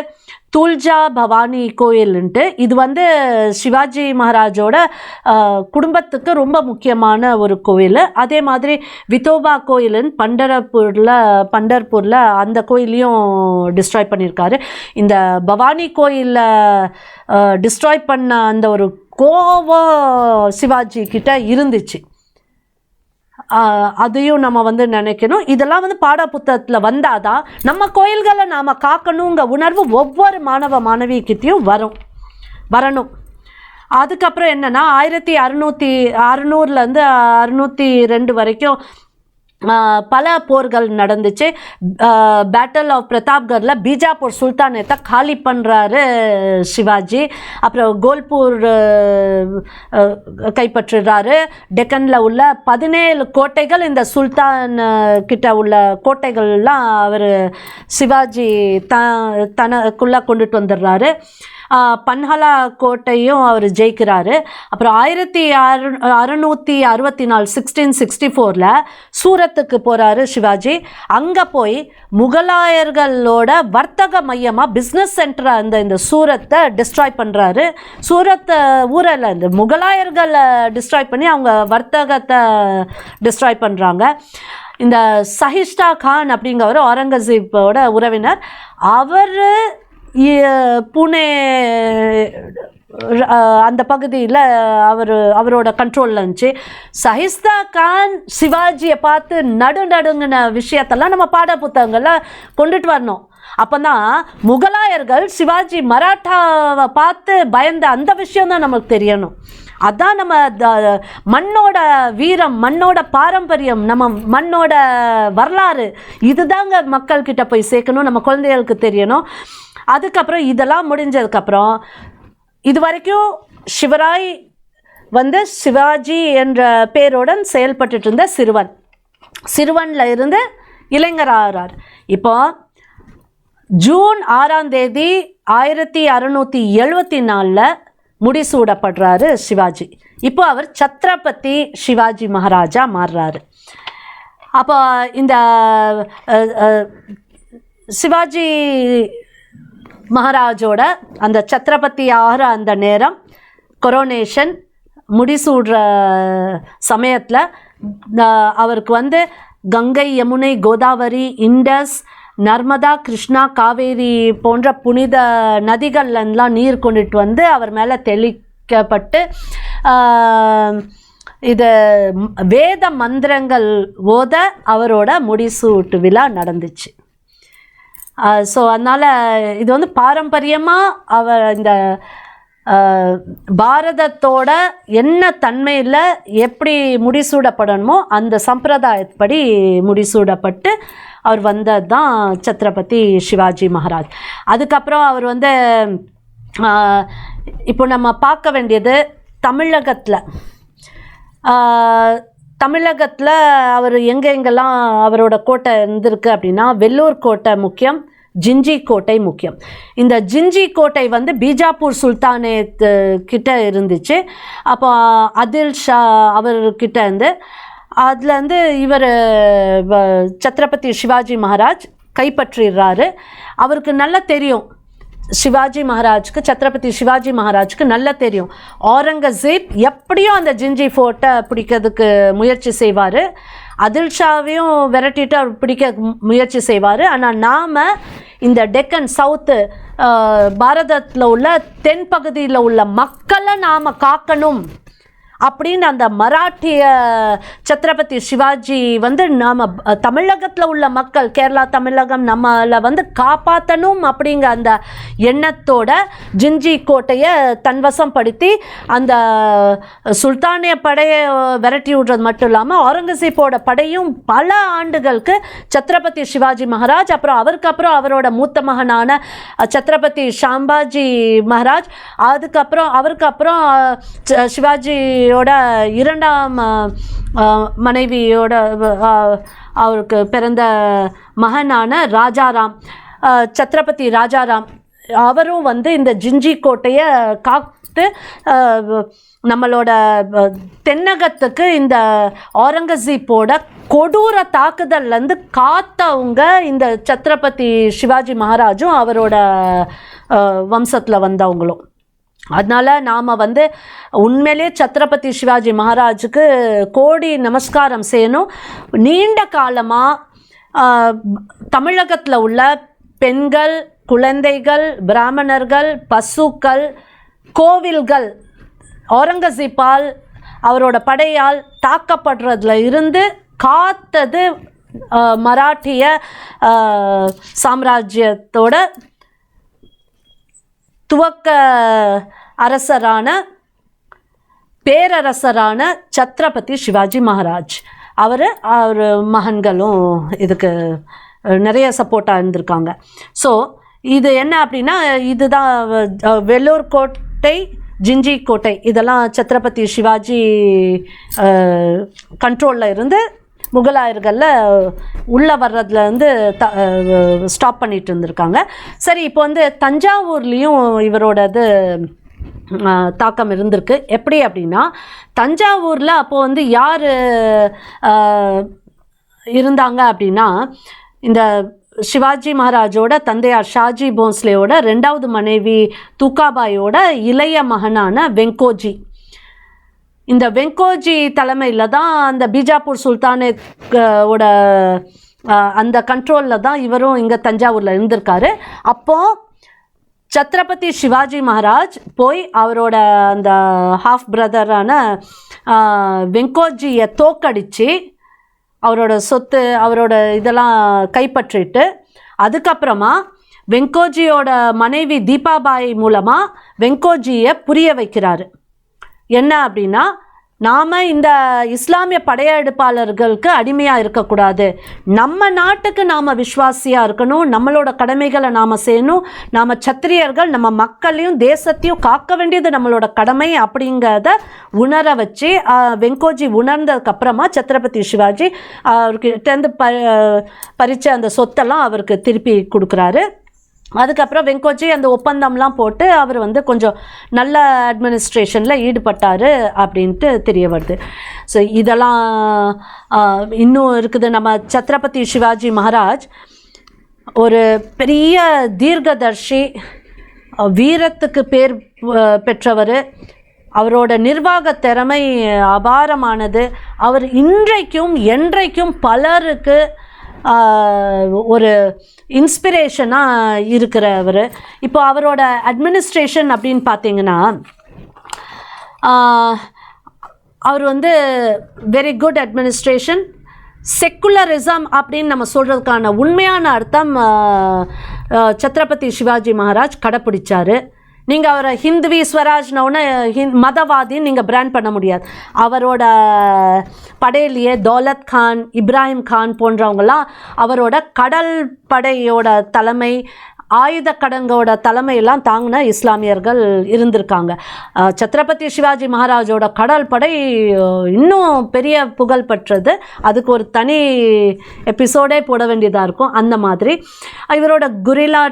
துல்ஜா பவானி கோயில்ன்ட்டு, இது வந்து சிவாஜி மகாராஜோட குடும்பத்துக்கு ரொம்ப முக்கியமான ஒரு கோயில். அதே மாதிரி விதோபா கோயிலுன்னு பண்டர்பூரில் அந்த கோயிலையும் டிஸ்ட்ராய் பண்ணியிருக்காரு. இந்த பவானி கோயிலில் டிஸ்ட்ராய் பண்ண அந்த ஒரு கோபம் சிவாஜி கிட்ட இருந்துச்சு. அதையும் நம்ம வந்து நினைக்கணும். இதெல்லாம் வந்து பாட புத்தகத்தில் வந்தாதான் நம்ம கோயில்களை நாம் காக்கணுங்கிற உணர்வு ஒவ்வொரு மாணவ மாணவிக்கிட்டையும் வரணும். அதுக்கப்புறம் என்னென்னா 1600 602 வரைக்கும் பல போர்கள் நடந்துச்சு. பேட்டில் ஆஃப் பிரதாப்கரில் பீஜாப்பூர் சுல்தானேத்தை காலி பண்ணுறாரு சிவாஜி. அப்புறம் கோல்பூர் கைப்பற்றுறாரு. டெக்கனில் உள்ள 17 கோட்டைகள், இந்த சுல்தான் கிட்ட உள்ள கோட்டைகள்லாம் அவர் சிவாஜி தனக்குள்ளே கொண்டுட்டு வந்துடுறாரு. பன்ஹலா கோட்டையும் அவர் ஜெயிக்கிறாரு. அப்புறம் 1664 1664 சூரத்துக்கு போகிறாரு சிவாஜி. அங்கே போய் முகலாயர்களோட வர்த்தக மையமாக பிஸ்னஸ் சென்டராக இந்த சூரத்தை டிஸ்ட்ராய் பண்ணுறாரு. சூரத்தை ஊரில் இந்த முகலாயர்களை டிஸ்ட்ராய் பண்ணி அவங்க வர்த்தகத்தை டிஸ்ட்ராய் பண்ணுறாங்க. இந்த சஹிஷ்டா கான் அப்படிங்கிறவர் அவுரங்கசீப்போட உறவினர். அவர் புனே அந்த பகுதியில் அவரோட கண்ட்ரோலில் இருந்துச்சு. சஹிஷ்டா கான் சிவாஜியை பார்த்து நடுங்கின விஷயத்தெல்லாம் நம்ம பாட புத்தகங்களில் கொண்டுட்டு வரணும். அப்போ தான் முகலாயர்கள் சிவாஜி மராட்டாவை பார்த்து பயந்த அந்த விஷயம்தான் நமக்கு தெரியணும். அதான் நம்ம மண்ணோட வீரம், மண்ணோட பாரம்பரியம், நம்ம மண்ணோட வரலாறு, இதுதாங்க மக்கள்கிட்ட போய் சேர்க்கணும், நம்ம குழந்தைகளுக்கு தெரியணும். அதுக்கப்புறம் இதெல்லாம் முடிஞ்சதுக்கப்புறம் இது வரைக்கும் சிவராய் வந்து சிவாஜி என்ற பேருடன் செயல்பட்டு இருந்த சிறுவனில் இருந்து இளைஞராகிறார். இப்போ ஜூன் 6ஆம் தேதி 1674 முடிசூடப்படுறாரு சிவாஜி. இப்போ அவர் சத்ரபதி சிவாஜி மகாராஜா மாறுறாரு. அப்போ இந்த சிவாஜி மகாராஜோட அந்த சத்ரபதி ஆகிற அந்த நேரம், கொரோனேஷன் முடிசூடுற சமயத்தில் அவருக்கு வந்து கங்கை, யமுனை, கோதாவரி, இண்டஸ், நர்மதா, கிருஷ்ணா, காவேரி போன்ற புனித நதிகள்லாம் நீர் கொண்டுட்டு வந்து அவர் மேலே தெளிக்கப்பட்டு இது வேத மந்திரங்கள் ஓத அவரோட முடிசூட்டு விழா நடந்துச்சு. ஸோ அதனால் இது வந்து பாரம்பரியமாக அவர் இந்த பாரதத்தோட என்ன தன்மையில் எப்படி முடிசூடப்படணுமோ அந்த சம்பிரதாயப்படி முடிசூடப்பட்டு அவர் வந்தது தான் சத்ரபதி சிவாஜி மகாராஜ். அதுக்கப்புறம் அவர் வந்து இப்போ நம்ம பார்க்க வேண்டியது தமிழகத்தில் அவர் எங்கெங்கெல்லாம் அவரோட கோட்டை இருந்திருக்கு அப்படின்னா, வெள்ளூர் கோட்டை முக்கியம், ஜிஞ்சி கோட்டை முக்கியம். இந்த ஜிஞ்சி கோட்டை வந்து பீஜாப்பூர் சுல்தானேத் கிட்ட இருந்துச்சு. அப்போ அதில் ஷா அவர்கிட்ட இருந்து அதுலேருந்து இவர் சத்ரபதி சிவாஜி மகாராஜ் கைப்பற்றிடுறாரு. அவருக்கு நல்லா தெரியும், சத்ரபதி சிவாஜி மகாராஜுக்கு நல்லா தெரியும் அவுரங்கசீப் எப்படியும் அந்த ஜிஞ்சி ஃபோர்ட்டை பிடிக்கிறதுக்கு முயற்சி செய்வார், அதில் ஷாவையும் விரட்டிட்டு அவர் பிடிக்க முயற்சி செய்வார். ஆனால் நாம் இந்த டெக்கன் சவுத்து பாரதத்தில் உள்ள தென் பகுதியில் உள்ள மக்களை நாம் காக்கணும் அப்படின்னு அந்த மராட்டிய சத்ரபதி சிவாஜி வந்து நாம் தமிழகத்தில் உள்ள மக்கள், கேரளா, தமிழகம் நம்மளை வந்து காப்பாற்றணும் அப்படிங்கிற அந்த எண்ணத்தோட ஜிஞ்சி கோட்டையை தன்வசம் படுத்தி அந்த சுல்தானிய படையை விரட்டி விடுறது மட்டும் இல்லாமல் அவுரங்கசீப்போட படையும் பல ஆண்டுகளுக்கு சத்ரபதி சிவாஜி மகாராஜ், அப்புறம் அவருக்கப்புறம் அவரோட மூத்த மகனான சத்ரபதி ஷாம்பாஜி மகாராஜ், அவருக்கப்புறம் சிவாஜி இரண்டாம் மனைவியோட அவருக்கு பிறந்த மகனான சத்ரபதி ராஜாராம், அவரும் வந்து இந்த ஜிஞ்சி கோட்டையை தடுத்து நம்மளோட தென்னகத்துக்கு இந்த அவுரங்கசீப்போட கொடூர தாக்குதல்லேருந்து காத்தவங்க இந்த சத்ரபதி சிவாஜி மகாராஜும் அவரோட வம்சத்தில் வந்தவங்களும். அதனால் நாம் வந்து உண்மையிலே சத்ரபதி சிவாஜி மகாராஜுக்கு கோடி நமஸ்காரம் செய்யணும். நீண்ட காலமாக தமிழகத்தில் உள்ள பெண்கள், குழந்தைகள், பிராமணர்கள், பசுக்கள், கோவில்கள் அவுரங்கசீப்பால் அவரோட படையால் தாக்கப்படுறதுல இருந்து காத்தது மராட்டிய சாம்ராஜ்யத்தோட துவக்க பேரரசரான சத்ரபதி சிவாஜி மகாராஜ். அவர் மகன்களும் இதுக்கு நிறைய சப்போர்ட்டாக இருந்திருக்காங்க. ஸோ இது என்ன அப்படின்னா, இதுதான் வெள்ளூர் கோட்டை, ஜிஞ்சி கோட்டை, இதெல்லாம் சத்ரபதி சிவாஜி கண்ட்ரோலில் இருந்து முகலாயர்களில் உள்ளே வர்றதுலேருந்து ஸ்டாப் பண்ணிட்டு இருந்திருக்காங்க. சரி, இப்போ வந்து தஞ்சாவூர்லேயும் இவரோடது தாக்கம் இருந்திருக்கு. எப்படி அப்படின்னா, தஞ்சாவூரில் அப்போது வந்து யார் இருந்தாங்க அப்படின்னா, இந்த சிவாஜி மகாராஜோட தந்தையார் ஷாஜி போன்ஸ்லேயோட 2வது மனைவி தூக்காபாயோட இளைய மகனான வெங்கோஜி. இந்த வெங்கோஜி தலைமையில் தான் அந்த பீஜாப்பூர் சுல்தானோட அந்த கண்ட்ரோலில் தான் இவரும் இங்கே தஞ்சாவூரில் இருந்திருக்காரு. அப்போது சத்ரபதி சிவாஜி மகாராஜ் போய் அவரோட அந்த ஹாஃப் பிரதரான வெங்கோஜியை தோக்கடித்து அவரோட சொத்து, அவரோட இதெல்லாம் கைப்பற்றிட்டு, அதுக்கப்புறமா வெங்கோஜியோட மனைவி தீபாபாய் மூலமாக வெங்கோஜியை புரிய வைக்கிறாரு. என்ன அப்படின்னா, நாம் இந்த இஸ்லாமிய படையெடுப்பாளர்களுக்கு அடிமையாக இருக்கக்கூடாது, நம்ம நாட்டுக்கு நாம் விசுவாசியாக இருக்கணும், நம்மளோட கடமைகளை நாம் செய்யணும், நாம் சத்திரியர்கள் நம்ம மக்களையும் தேசத்தையும் காக்க வேண்டியது நம்மளோட கடமை அப்படிங்கிறத உணர வச்சு வெங்கோஜி உணர்ந்ததுக்கப்புறமா சத்ரபதி சிவாஜி அவர்கிட்டேருந்து பறித்த அந்த சொத்தெல்லாம் அவருக்கு திருப்பி கொடுக்குறாரு. அதுக்கப்புறம் வெங்கோஜி அந்த ஒப்பந்தம்லாம் போட்டு அவர் வந்து கொஞ்சம் நல்ல அட்மினிஸ்ட்ரேஷனில் ஈடுபட்டார் அப்படின்ட்டு தெரிய வருது. ஸோ இதெல்லாம் இன்னும் இருக்குது. நம்ம சத்ரபதி சிவாஜி மகாராஜ் ஒரு பெரிய தீர்க்கதர்ஷி, வீரத்துக்கு பேர் பெற்றவர். அவரோட நிர்வாக திறமை அபாரமானது. அவர் இன்றைக்கும் என்றைக்கும் பலருக்கு ஒரு இன்ஸ்பிரேஷனாக இருக்கிறவர். இப்போ அவரோட அட்மினிஸ்ட்ரேஷன் அப்படின்னு பார்த்தீங்கன்னா, அவர் வந்து வெரி குட் அட்மினிஸ்ட்ரேஷன். செக்குலரிசம் அப்படின்னு நம்ம சொல்கிறதுக்கான உண்மையான அர்த்தம் சத்ரபதி சிவாஜி மகாராஜ் கடைப்பிடிச்சார். நீங்கள் அவரை ஹிந்துவி ஸ்வராஜ்னவுன்னு மதவாதின்னு நீங்கள் பிராண்ட் பண்ண முடியாது. அவரோட படையிலேயே தௌலத் கான், இப்ராஹிம் கான் போன்றவங்களாம் அவரோட கடல் படையோட தலைமை, ஆயுத கடங்கோட தலைமையெல்லாம் தாங்கின இஸ்லாமியர்கள் இருந்திருக்காங்க. சத்ரபதி சிவாஜி மகாராஜோட கடல் படை இன்னும் பெரிய புகழ் பெற்றது. அதுக்கு ஒரு தனி எபிசோடே போட வேண்டியதாக இருக்கும். அந்த மாதிரி இவரோட குரில்லா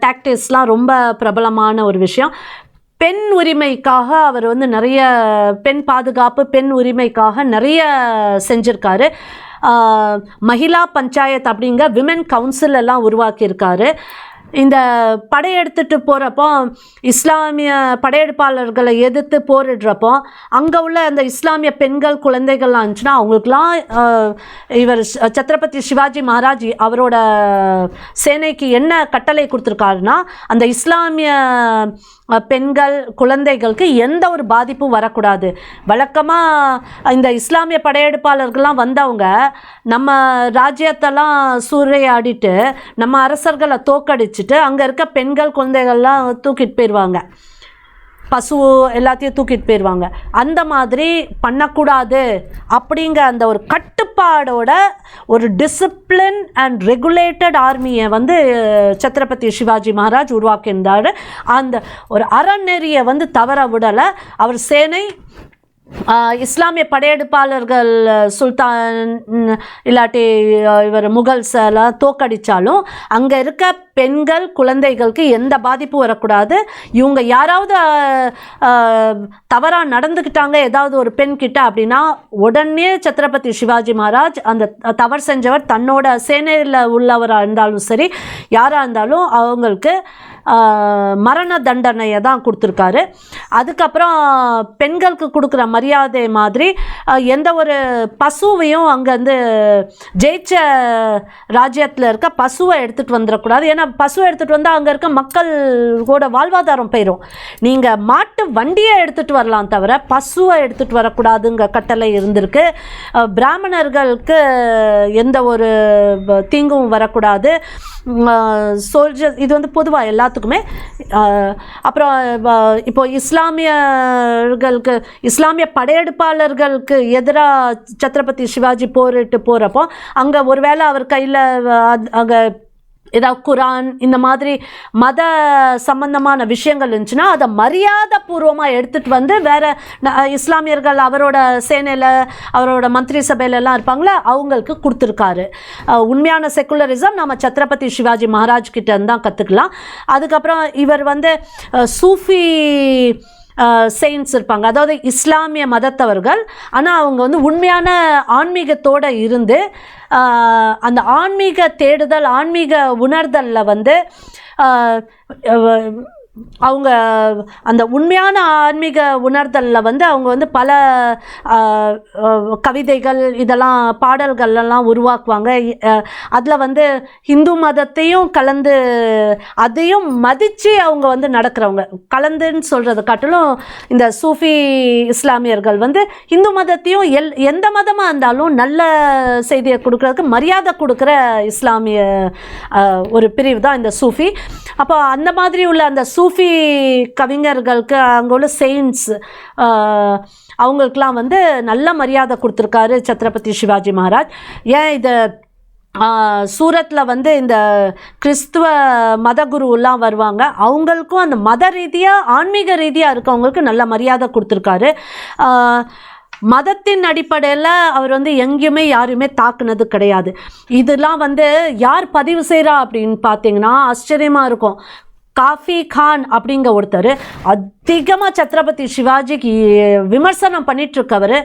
டாக்டிக்ஸ்லாம் ரொம்ப பிரபலமான ஒரு விஷயம். பெண் உரிமைக்காக அவர் வந்து நிறைய பெண் பாதுகாப்பு, பெண் உரிமைக்காக நிறைய செஞ்சுருக்காரு. மகிழா பஞ்சாயத் அப்படிங்கிற விமென் கவுன்சில் எல்லாம் உருவாக்கியிருக்காரு. இந்த படையெடுத்துட்டு போகிறப்போ, இஸ்லாமிய படையெடுப்பாளர்களை எதிர்த்து போரிடுறப்போ அங்கே உள்ள அந்த இஸ்லாமிய பெண்கள், குழந்தைகள்லாம் இருந்துச்சுன்னா அவங்களுக்கெல்லாம் இவர் சத்ரபதி சிவாஜி மகாராஜ் அவரோட சேனைக்கு என்ன கட்டளை கொடுத்துருக்காருன்னா, அந்த இஸ்லாமிய பெண்கள், குழந்தைகளுக்கு எந்த ஒரு பாதிப்பும் வரக்கூடாது. வழக்கமாக இந்த இஸ்லாமிய படையெடுப்பாளர்கள்லாம் வந்தவங்க நம்ம ராஜ்யத்தெல்லாம் சூறையாடிட்டு நம்ம அரசர்களை தோக்கடிச்சிட்டு அங்கே இருக்க பெண்கள், குழந்தைகள்லாம் தூக்கிட்டு போயிடுவாங்க, பசு எல்லாத்தையும் தூக்கிட்டு போயிடுவாங்க. அந்த மாதிரி பண்ணக்கூடாது அப்படிங்கிற அந்த ஒரு கட்டுப்பாடோட ஒரு டிசிப்ளின் அண்ட் ரெகுலேட்டட் ஆர்மியை வந்து சத்ரபதி சிவாஜி மகாராஜ் உருவாக்கியிருந்தார். அந்த ஒரு அறநெறியை வந்து தவற விடலை. அவர் சேனை இஸ்லாமிய படையெடுப்பாளர்கள் சுல்தான் இல்லாட்டி இவர் முகல்ஸ் எல்லாம் தோக்கடித்தாலும் அங்கே இருக்க பெண்கள் குழந்தைகளுக்கு எந்த பாதிப்பும் வரக்கூடாது. இவங்க யாராவது தவறாக நடந்துக்கிட்டாங்க ஏதாவது ஒரு பெண் கிட்ட அப்படின்னா உடனே சத்ரபதி சிவாஜி மகாராஜ் அந்த தவறு செஞ்சவர் தன்னோட சேனையில் உள்ளவராக இருந்தாலும் சரி யாராக இருந்தாலும் அவங்களுக்கு மரண தண்டனையை தான் கொடுத்துருக்காரு. அதுக்கப்புறம் பெண்களுக்கு கொடுக்குற மரியாதை மாதிரி எந்த ஒரு பசுவையும் அங்கேருந்து ஜெயிச்ச ராஜ்யத்தில் இருக்க பசுவை எடுத்துகிட்டு வந்துடக்கூடாது. ஏன்னா பசுவை எடுத்துகிட்டு வந்தால் அங்கே இருக்க மக்களோட வாழ்வாதாரம் போயிடும். நீங்கள் மாட்டு வண்டியை எடுத்துகிட்டு வரலாம் தவிர பசுவை எடுத்துகிட்டு வரக்கூடாதுங்க கட்டளை இருந்திருக்கு. பிராமணர்களுக்கு எந்த ஒரு தீங்கும் வரக்கூடாது. சோல்ஜர்ஸ் இது வந்து பொதுவாக எல்லாத்துக்குமே. அப்புறம் இப்போ இஸ்லாமியர்களுக்கு இஸ்லாமிய படையெடுப்பாளர்களுக்கு எதிராக சத்ரபதி சிவாஜி போரிட்டு போகிறப்போ அங்கே ஒருவேளை அவர் கையில் அங்கே ஏதாவது குரான் இந்த மாதிரி மத சம்பந்தமான விஷயங்கள் இருந்துச்சுன்னா அதை மரியாதை பூர்வமாக எடுத்துகிட்டு வந்து வேறு இஸ்லாமியர்கள் அவரோட சேனையில் அவரோட மந்திரி சபையிலலாம் இருப்பாங்களே அவங்களுக்கு கொடுத்துருக்காரு. உண்மையான செக்குலரிசம் நம்ம சத்ரபதி சிவாஜி மகாராஜ் கிட்ட தான் கற்றுக்கலாம். அதுக்கப்புறம் இவர் வந்து சூஃபி செயின்ஸ் இருப்பாங்க, அதாவது இஸ்லாமிய மதத்தவர்கள். ஆனால் அவங்க வந்து உண்மையான ஆன்மீகத்தோடு இருந்து அந்த ஆன்மீக தேடுதல் ஆன்மீக உணர்தலில் வந்து அவங்க அந்த உண்மையான ஆன்மீக உணர்தலில் வந்து அவங்க வந்து பல கவிதைகள் இதெல்லாம் பாடல்கள்லாம் உருவாக்குவாங்க. அதில் வந்து இந்து மதத்தையும் கலந்து அதையும் மதித்து அவங்க வந்து நடக்கிறவங்க. கலந்துன்னு சொல்கிறத காட்டிலும் இந்த சூஃபி இஸ்லாமியர்கள் வந்து இந்து மதத்தையும் எந்த மதமாக இருந்தாலும் நல்ல செய்தியை கொடுக்குறதுக்கு மரியாதை கொடுக்குற இஸ்லாமிய ஒரு பிரிவு தான் இந்த சூஃபி. அப்போ அந்த மாதிரி உள்ள அந்த சூஃபி கவிஞர்களுக்கு அங்கே உள்ள செயின்ஸ் அவங்களுக்கெல்லாம் வந்து நல்ல மரியாதை கொடுத்துருக்காரு சத்ரபதி சிவாஜி மகாராஜ். ஏன் இதை சூரத்தில் வந்து இந்த கிறிஸ்துவ மதகுருலாம் வருவாங்க, அவங்களுக்கும் அந்த மத ரீதியாக ஆன்மீக ரீதியாக இருக்கவங்களுக்கு நல்ல மரியாதை கொடுத்துருக்காரு. மதத்தின் அடிப்படையில் அவர் வந்து எங்கேயுமே யாருமே தாக்குனது கிடையாது. இதெல்லாம் வந்து யார் பதிவு செய்கிறா அப்படின்னு பார்த்தீங்கன்னா ஆச்சரியமாக இருக்கும். காஃபி கான் அப்படிங்கிற ஒருத்தர் அதிகமாக சத்ரபதி சிவாஜிக்கு விமர்சனம் பண்ணிகிட்ருக்கவர்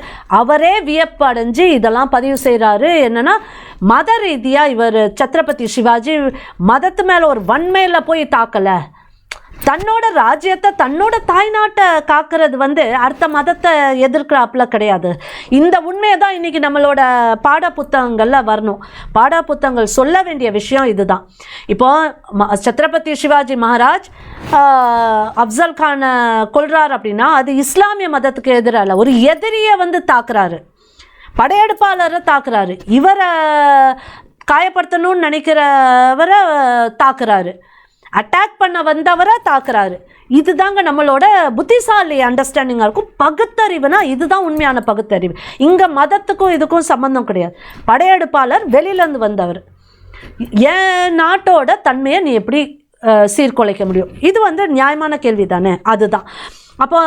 அவரே வியப்பு அடைஞ்சு இதெல்லாம் பதிவு செய்கிறாரு. என்னென்னா மத ரீதியாக இவர் சத்ரபதி சிவாஜி மதத்து மேலே ஒரு வன்மையில் போய் தாக்கலை, தன்னோட ராஜ்யத்தை தன்னோட தாய்நாட்டை காக்கிறது வந்து அடுத்த மதத்தை எதிர்க்கிறாப்புல கிடையாது. இந்த உண்மையை தான் இன்றைக்கி நம்மளோட பாட புத்தகங்களில் வரணும். பாட புத்தகங்கள் சொல்ல வேண்டிய விஷயம் இதுதான். இப்போது சத்ரபதி சிவாஜி மகாராஜ் அஃப்சல் கானை கொல்றார் அப்படின்னா அது இஸ்லாமிய மதத்துக்கு எதிராக ஒரு எதிரியை வந்து தாக்குறாரு, படையெடுப்பாளரை தாக்குறாரு, இவரை காயப்படுத்தணும்னு நினைக்கிறவரை தாக்குறாரு, அட்டாக் பண்ண வந்தவரை தாக்குறாரு. இதுதாங்க நம்மளோட புத்திசாலி அண்டர்ஸ்டாண்டிங்காக இருக்கும். பகுத்தறிவுனா இதுதான் உண்மையான பகுத்தறிவு. இங்கே மதத்துக்கும் இதுக்கும் சம்மந்தம் கிடையாது. படையெடுப்பாளர் வெளியிலேருந்து வந்தவர், என் நாட்டோட தன்மையை நீ எப்படி சீர்குலைக்க முடியும்? இது வந்து நியாயமான கேள்வி தானே. அதுதான். அப்போ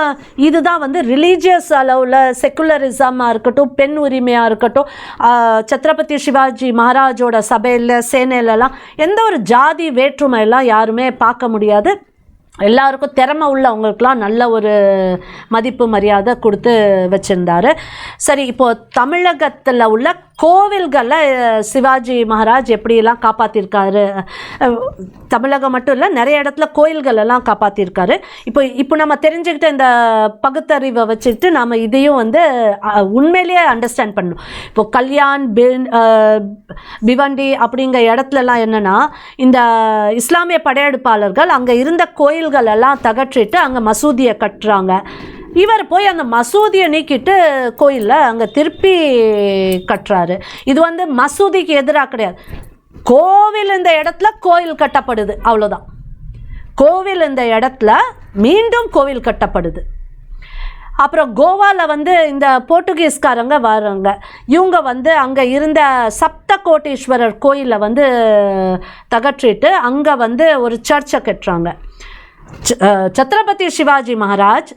இதுதான் வந்து ரிலீஜியஸ் அளவில் செக்குலரிசமாக இருக்கட்டும், பெண் உரிமையாக இருக்கட்டும், சத்ரபதி சிவாஜி மகாராஜோட சபையில் சேனையிலலாம் எந்த ஒரு ஜாதி வேற்றுமையெல்லாம் யாருமே பார்க்க முடியாது. எல்லாருக்கும் திறமை உள்ளவங்களுக்கெல்லாம் நல்ல ஒரு மதிப்பு மரியாதை கொடுத்து வச்சுருந்தார். சரி, இப்போது தமிழகத்தில் உள்ள கோவில்களில் சிவாஜி மகாராஜ் எப்படியெல்லாம் காப்பாற்றிருக்காரு, தமிழகம் மட்டும் இல்லை நிறைய இடத்துல கோயில்களெல்லாம் காப்பாற்றிருக்காரு. இப்போ நம்ம தெரிஞ்சுக்கிட்ட இந்த பகுத்தறிவை வச்சுக்கிட்டு நாம் இதையும் வந்து உண்மையிலேயே அண்டர்ஸ்டாண்ட் பண்ணணும். இப்போது கல்யாண் பிவண்டி அப்படிங்கிற இடத்துலலாம் என்னென்னா இந்த இஸ்லாமிய படையெடுப்பாளர்கள் அங்கே இருந்த கோயில்கள் எல்லாம் தகற்றிட்டு அங்கே மசூதியை கட்டுறாங்க. இவர் போய் அந்த மசூதியை நீக்கிட்டு கோயிலில் அங்கே திருப்பி கட்டுறாரு. இது வந்து மசூதிக்கு எதிராக கிடையாது. கோவில் இந்த இடத்துல கோயில் கட்டப்படுது, அவ்வளோதான். கோவில் இந்த இடத்துல மீண்டும் கோவில் கட்டப்படுது. அப்புறம் கோவாவில் வந்து இந்த போர்ட்டுகீஸ்காரங்க வர்றாங்க. இவங்க வந்து அங்கே இருந்த சப்தகோட்டீஸ்வரர் கோயிலை வந்து தகற்றிட்டு அங்கே வந்து ஒரு சர்ச்சை கட்டுறாங்க. சத்ரபதி சிவாஜி மகாராஜ்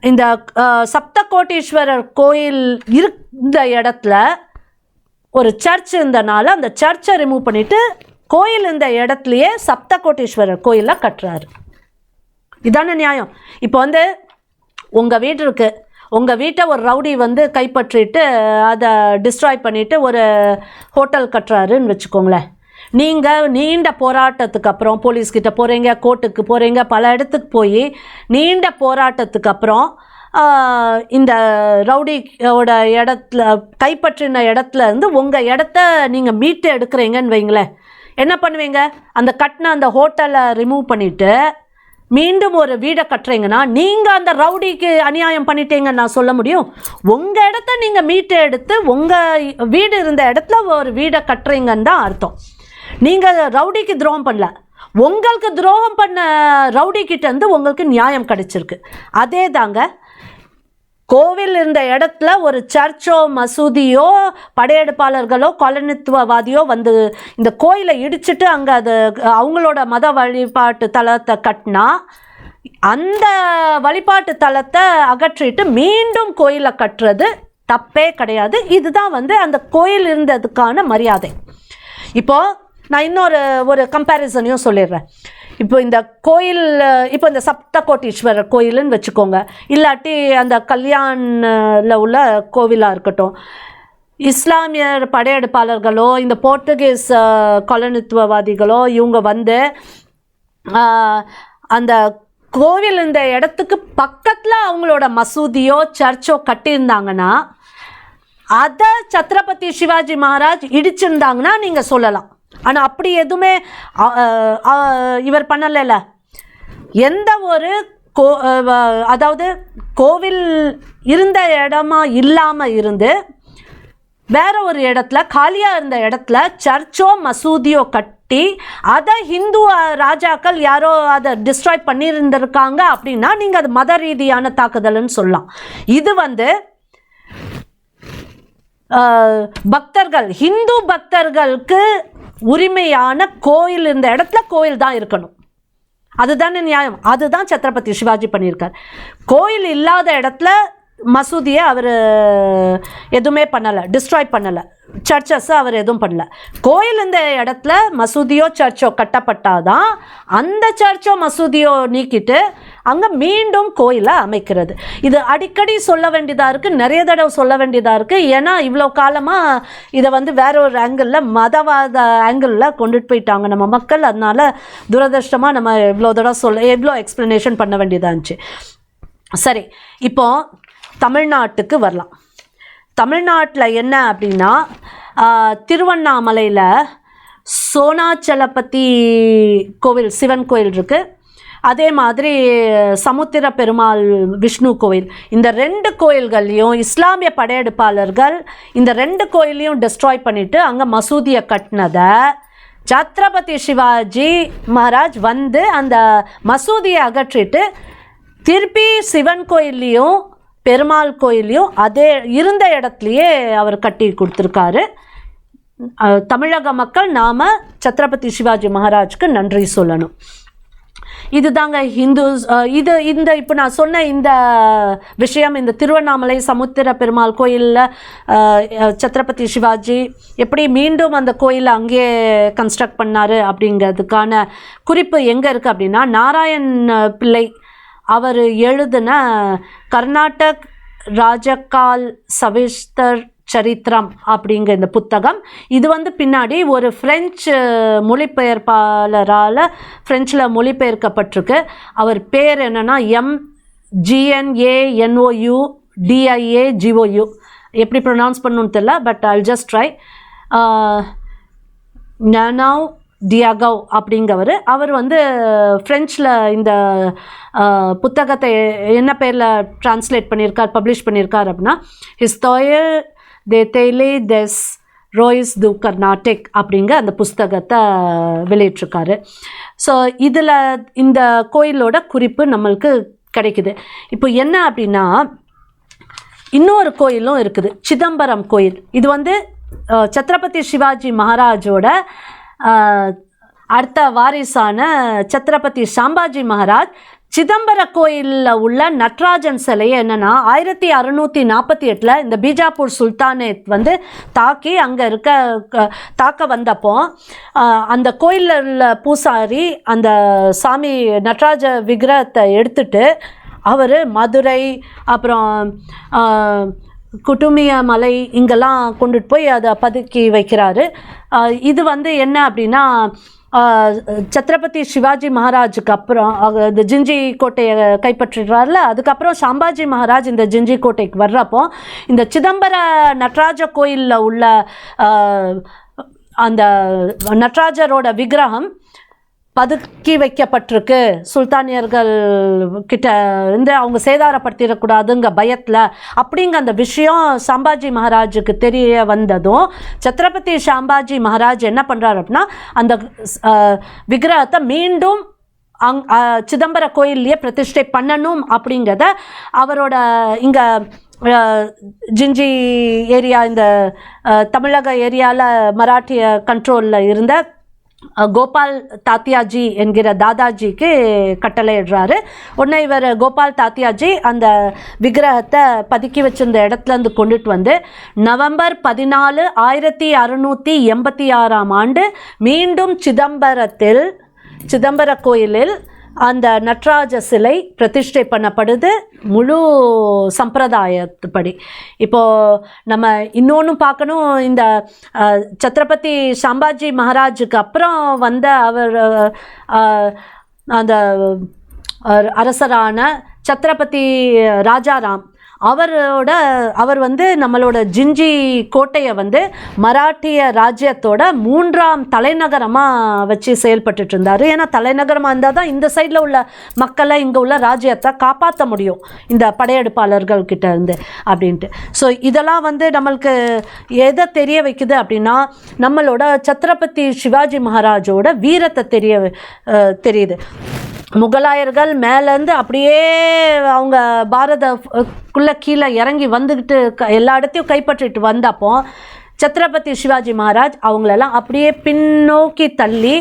இந்த சப்தகோட்டீஸ்வரர் கோயில் இருந்த இடத்துல ஒரு சர்ச் இருந்தனால அந்த சர்ச்சை ரிமூவ் பண்ணிவிட்டு கோயில் இந்த இடத்துலையே சப்தகோட்டீஸ்வரர் கோயிலில் கட்டுறாரு. இதான நியாயம். இப்போ வந்து உங்கள் வீடு இருக்குது, உங்கள் வீட்டை ஒரு ரவுடி வந்து கைப்பற்றிட்டு அதை டிஸ்ட்ராய் பண்ணிவிட்டு ஒரு ஹோட்டல் கட்டுறாருன்னு வச்சுக்கோங்களேன். நீங்கள் நீண்ட போராட்டத்துக்கு அப்புறம் போலீஸ்கிட்ட போகிறீங்க, கோர்ட்டுக்கு போகிறீங்க, பல இடத்துக்கு போய் நீண்ட போராட்டத்துக்கு அப்புறம் இந்த ரவுடியோட இடத்துல கைப்பற்றின இடத்துல இருந்து உங்கள் இடத்த நீங்கள் மீட்டு எடுக்கிறீங்கன்னு வைங்களேன். என்ன பண்ணுவீங்க? அந்த கட்டின அந்த ஹோட்டலை ரிமூவ் பண்ணிவிட்டு மீண்டும் ஒரு வீடை கட்டுறீங்கன்னா நீங்கள் அந்த ரவுடிக்கு அநியாயம் பண்ணிட்டீங்கன்னு நான் சொல்ல முடியும்? உங்கள் இடத்த நீங்கள் மீட்டு எடுத்து உங்கள் வீடு இருந்த இடத்துல ஒரு வீடை கட்டுறீங்கன்னு தான் அர்த்தம். நீங்கள் ரவுடிக்கு துரோகம் பண்ணல, உங்களுக்கு துரோகம் பண்ண ரவுடிக்கிட்டேருந்து உங்களுக்கு நியாயம் கிடைச்சிருக்கு. அதே தாங்க, கோவில் இருந்த இடத்துல ஒரு சர்ச்சோ மசூதியோ படையெடுப்பாளர்களோ காலனித்துவவாதியோ வந்து இந்த கோயிலை இடிச்சிட்டு அங்கே அது அவங்களோட மத வழிபாட்டு தலத்தை கட்டினா அந்த வழிபாட்டு தலத்தை அகற்றிட்டு மீண்டும் கோயிலை கட்டுறது தப்பே கிடையாது. இதுதான் வந்து அந்த கோயில் இருந்ததுக்கான மரியாதை. இப்போது நான் இன்னொரு கம்பேரிசனையும் சொல்லிடுறேன். இப்போ இந்த கோயில், இப்போ இந்த சப்தகோட்டீஸ்வரர் கோயிலுன்னு வச்சுக்கோங்க, இல்லாட்டி அந்த கல்யாணில் உள்ள கோவிலாக இருக்கட்டும், இஸ்லாமியர் படையெடுப்பாளர்களோ இந்த போர்த்துகீஸ் காலனித்துவவாதிகளோ இவங்க வந்து அந்த கோவில் இந்த இடத்துக்கு பக்கத்தில் அவங்களோட மசூதியோ சர்ச்சோ கட்டியிருந்தாங்கன்னா அதை சத்ரபதி சிவாஜி மகாராஜ் இடிச்சிருந்தாங்கன்னா நீங்கள் சொல்லலாம். ஆனால் அப்படி எதுவுமே இவர் பண்ணலைல. எந்த ஒரு அதாவது கோவில் இருந்த இடமா இல்லாமல் இருந்து வேற ஒரு இடத்துல காலியாக இருந்த இடத்துல சர்ச்சோ மசூதியோ கட்டி அதை ஹிந்து ராஜாக்கள் யாரோ அதை டிஸ்ட்ராய் பண்ணியிருந்திருக்காங்க அப்படின்னா நீங்கள் அது மத ரீதியான தாக்குதல்னு சொல்லலாம். இது வந்து பக்தர்கள், ஹிந்து பக்தர்களுக்கு உரிமையான கோயில் இந்த இடத்துல கோயில் தான் இருக்கணும். அதுதானே நியாயம். அதுதான் சத்ரபதி சிவாஜி பண்ணியிருக்கார். கோயில் இல்லாத இடத்துல மசூதியை அவர் எதுவுமே பண்ணலை, டிஸ்ட்ராய் பண்ணலை, சர்ச்சஸை அவர் எதுவும் பண்ணல. கோயில் இந்த இடத்துல மசூதியோ சர்ச்சோ கட்டப்பட்டாதான் அந்த சர்ச்சோ மசூதியோ நீக்கிட்டு அங்கே மீண்டும் கோயிலை அமைக்கிறது. இது அடிக்கடி சொல்ல வேண்டியதாக இருக்குது, நிறைய தடவை சொல்ல வேண்டியதாக இருக்குது. ஏன்னா இவ்வளோ காலமாக இதை வந்து வேற ஒரு ஆங்கிளில், மதவாத ஆங்கிளில் கொண்டுட்டு போயிட்டாங்க நம்ம மக்கள். அதனால துரதிருஷ்டமாக நம்ம இவ்வளோ தடவை எவ்வளோ எக்ஸ்ப்ளனேஷன் பண்ண வேண்டியதாக இருந்துச்சு. சரி, இப்போது தமிழ்நாட்டுக்கு வரலாம். தமிழ்நாட்டில் என்ன அப்படின்னா, திருவண்ணாமலையில் சோனாச்சலபதி கோவில், சிவன் கோயில் இருக்குது. அதே மாதிரி சமுத்திர பெருமாள் விஷ்ணு கோயில். இந்த 2 கோயில்கள்லையும் இஸ்லாமிய படையெடுப்பாளர்கள் இந்த 2 கோயிலையும் டெஸ்ட்ராய் பண்ணிவிட்டு அங்கே மசூதியை கட்டினதை சத்ரபதி சிவாஜி மகாராஜ் வந்து அந்த மசூதியை அகற்றிட்டு திருப்பி சிவன் கோயில்லையும் பெருமாள் கோயிலையும் அதே இருந்த இடத்துலையே அவர் கட்டி கொடுத்துருக்காரு. தமிழக மக்கள் நாம் சத்ரபதி சிவாஜி மகாராஜ்க்கு நன்றி சொல்லணும். இதுதாங்க ஹிந்துஸ். இந்த இப்போ நான் சொன்ன இந்த விஷயம், இந்த திருவண்ணாமலை சமுத்திர பெருமாள் கோயிலில் சத்ரபதி சிவாஜி எப்படி மீண்டும் அந்த கோயிலை அங்கேயே கன்ஸ்ட்ரக்ட் பண்ணார் அப்படிங்கிறதுக்கான குறிப்பு எங்கே இருக்குது அப்படின்னா, நாராயண் பிள்ளை அவர் எழுதின கர்நாடக் ராஜகால் சவிஸ்தர் சரித்திரம் அப்படிங்கிற இந்த புத்தகம். இது வந்து பின்னாடி ஒரு ஃப்ரெஞ்சு மொழிபெயர்ப்பாளரால் ஃப்ரெஞ்சில் மொழிபெயர்க்கப்பட்டிருக்கு. அவர் பேர் என்னென்னா MGNANOUDIAGOU. எப்படி ப்ரொனவுன்ஸ் பண்ணணுன்னு தெரியல, பட் ஐல் ஜஸ்ட் ட்ரை. நனவ் டியாகவ் அப்படிங்கவர். அவர் வந்து ஃப்ரெஞ்சில் இந்த புத்தகத்தை என்ன பேரில் ட்ரான்ஸ்லேட் பண்ணியிருக்கார், பப்ளிஷ் பண்ணியிருக்கார் அப்படின்னா ஹிஸ்டோயர் தே தேலே தெஸ் ரோய்ஸ் து கர்நாடிக் அப்படிங்கிற அந்த புஸ்தகத்தை வெளியிட்டிருக்காரு. ஸோ இதில் இந்த கோயிலோட குறிப்பு நம்மளுக்கு கிடைக்குது. இப்போ என்ன அப்படின்னா, இன்னொரு கோயிலும் இருக்குது, சிதம்பரம் கோயில். இது வந்து சத்ரபதி சிவாஜி மகாராஜோட அடுத்த வாரிசான சத்ரபதி சாம்பாஜி மகாராஜ் சிதம்பர கோயிலில் உள்ள நட்ராஜன் சிலையை என்னென்னா 1648 இந்த பீஜாப்பூர் சுல்தானேட் வந்து தாக்கி அங்கே தாக்க வந்தப்போ அந்த கோயிலில் உள்ள பூசாரி அந்த சாமி நட்ராஜ விக்கிரகத்தை எடுத்துட்டு அவர் மதுரை அப்புறம் குட்டுமிய மலை இங்கெல்லாம் கொண்டுட்டு போய் அதை பதுக்கி வைக்கிறாரு. இது வந்து என்ன அப்படின்னா சத்ரபதி சிவாஜி மகாராஜுக்கு அப்புறம் இந்த ஜிஞ்சி கோட்டையை கைப்பற்றுறாருல, அதுக்கப்புறம் சம்பாஜி மகாராஜ் இந்த ஜிஞ்சி கோட்டைக்கு வர்றப்போ இந்த சிதம்பர நடராஜ கோயிலில் உள்ள அந்த நடராஜரோட விக்கிரகம் பதுக்கி வைக்கப்பட்டிருக்கு, சுல்தானியர்கள் கிட்ட இருந்து அவங்க சேதாரப்படுத்திடக்கூடாதுங்க பயத்தில் அப்படிங்க அந்த விஷயம் சம்பாஜி மகாராஜுக்கு தெரிய வந்ததும் சத்ரபதி சம்பாஜி மகாராஜ் என்ன பண்ணுறாரு அப்படின்னா அந்த விக்கிரகத்தை மீண்டும் சிதம்பர கோயிலையே பிரதிஷ்டை பண்ணணும் அப்படிங்கிறத அவரோட இங்கே ஜிஞ்சி ஏரியா இந்த தமிழக ஏரியாவில் மராட்டிய கண்ட்ரோலில் இருந்த கோபால் தாத்தியாஜி என்கிற தாதாஜிக்கு கட்டளையிடுறாரு. உடனே இவர் கோபால் தாத்தியாஜி அந்த விக்கிரகத்தை பதுக்கி வச்சிருந்த இடத்துலேருந்து கொண்டுட்டு வந்து நவம்பர் 14, 1686 மீண்டும் சிதம்பர கோயிலில் அந்த நட்ராஜ சிலை பிரதிஷ்டை பண்ணப்படுது முழு சம்பிரதாயத்துப்படி. இப்போது நம்ம இன்னொன்று பார்க்கணும், இந்த சத்ரபதி சம்பாஜி மகாராஜுக்கு அப்புறம் வந்த அவர் அந்த அரசரான சத்ரபதி ராஜாராம் அவர் வந்து நம்மளோட ஜிஞ்சி கோட்டையை வந்து மராட்டிய ராஜ்யத்தோட 3ஆம் தலைநகரமாக வச்சு செயல்பட்டு இருந்தார். ஏன்னா தலைநகரமாக இருந்தால் தான் இந்த சைடில் உள்ள மக்களை இங்கே உள்ள ராஜ்யத்தை காப்பாற்ற முடியும் இந்த படையெடுப்பாளர்கள்கிட்ட இருந்து அப்படின்ட்டு. ஸோ இதெல்லாம் வந்து நம்மளுக்கு எதை தெரிய வைக்குது அப்படின்னா நம்மளோட சத்ரபதி சிவாஜி மகாராஜோட வீரத்தை தெரியுது. முகலாயர்கள் மேலேருந்து அப்படியே அவங்க பாரதக்குள்ளே கீழே இறங்கி வந்துக்கிட்டு எல்லா இடத்தையும் கைப்பற்றிட்டு வந்தப்போ சத்ரபதி சிவாஜி மகாராஜ் அவங்களெல்லாம் அப்படியே பின்னோக்கி தள்ளி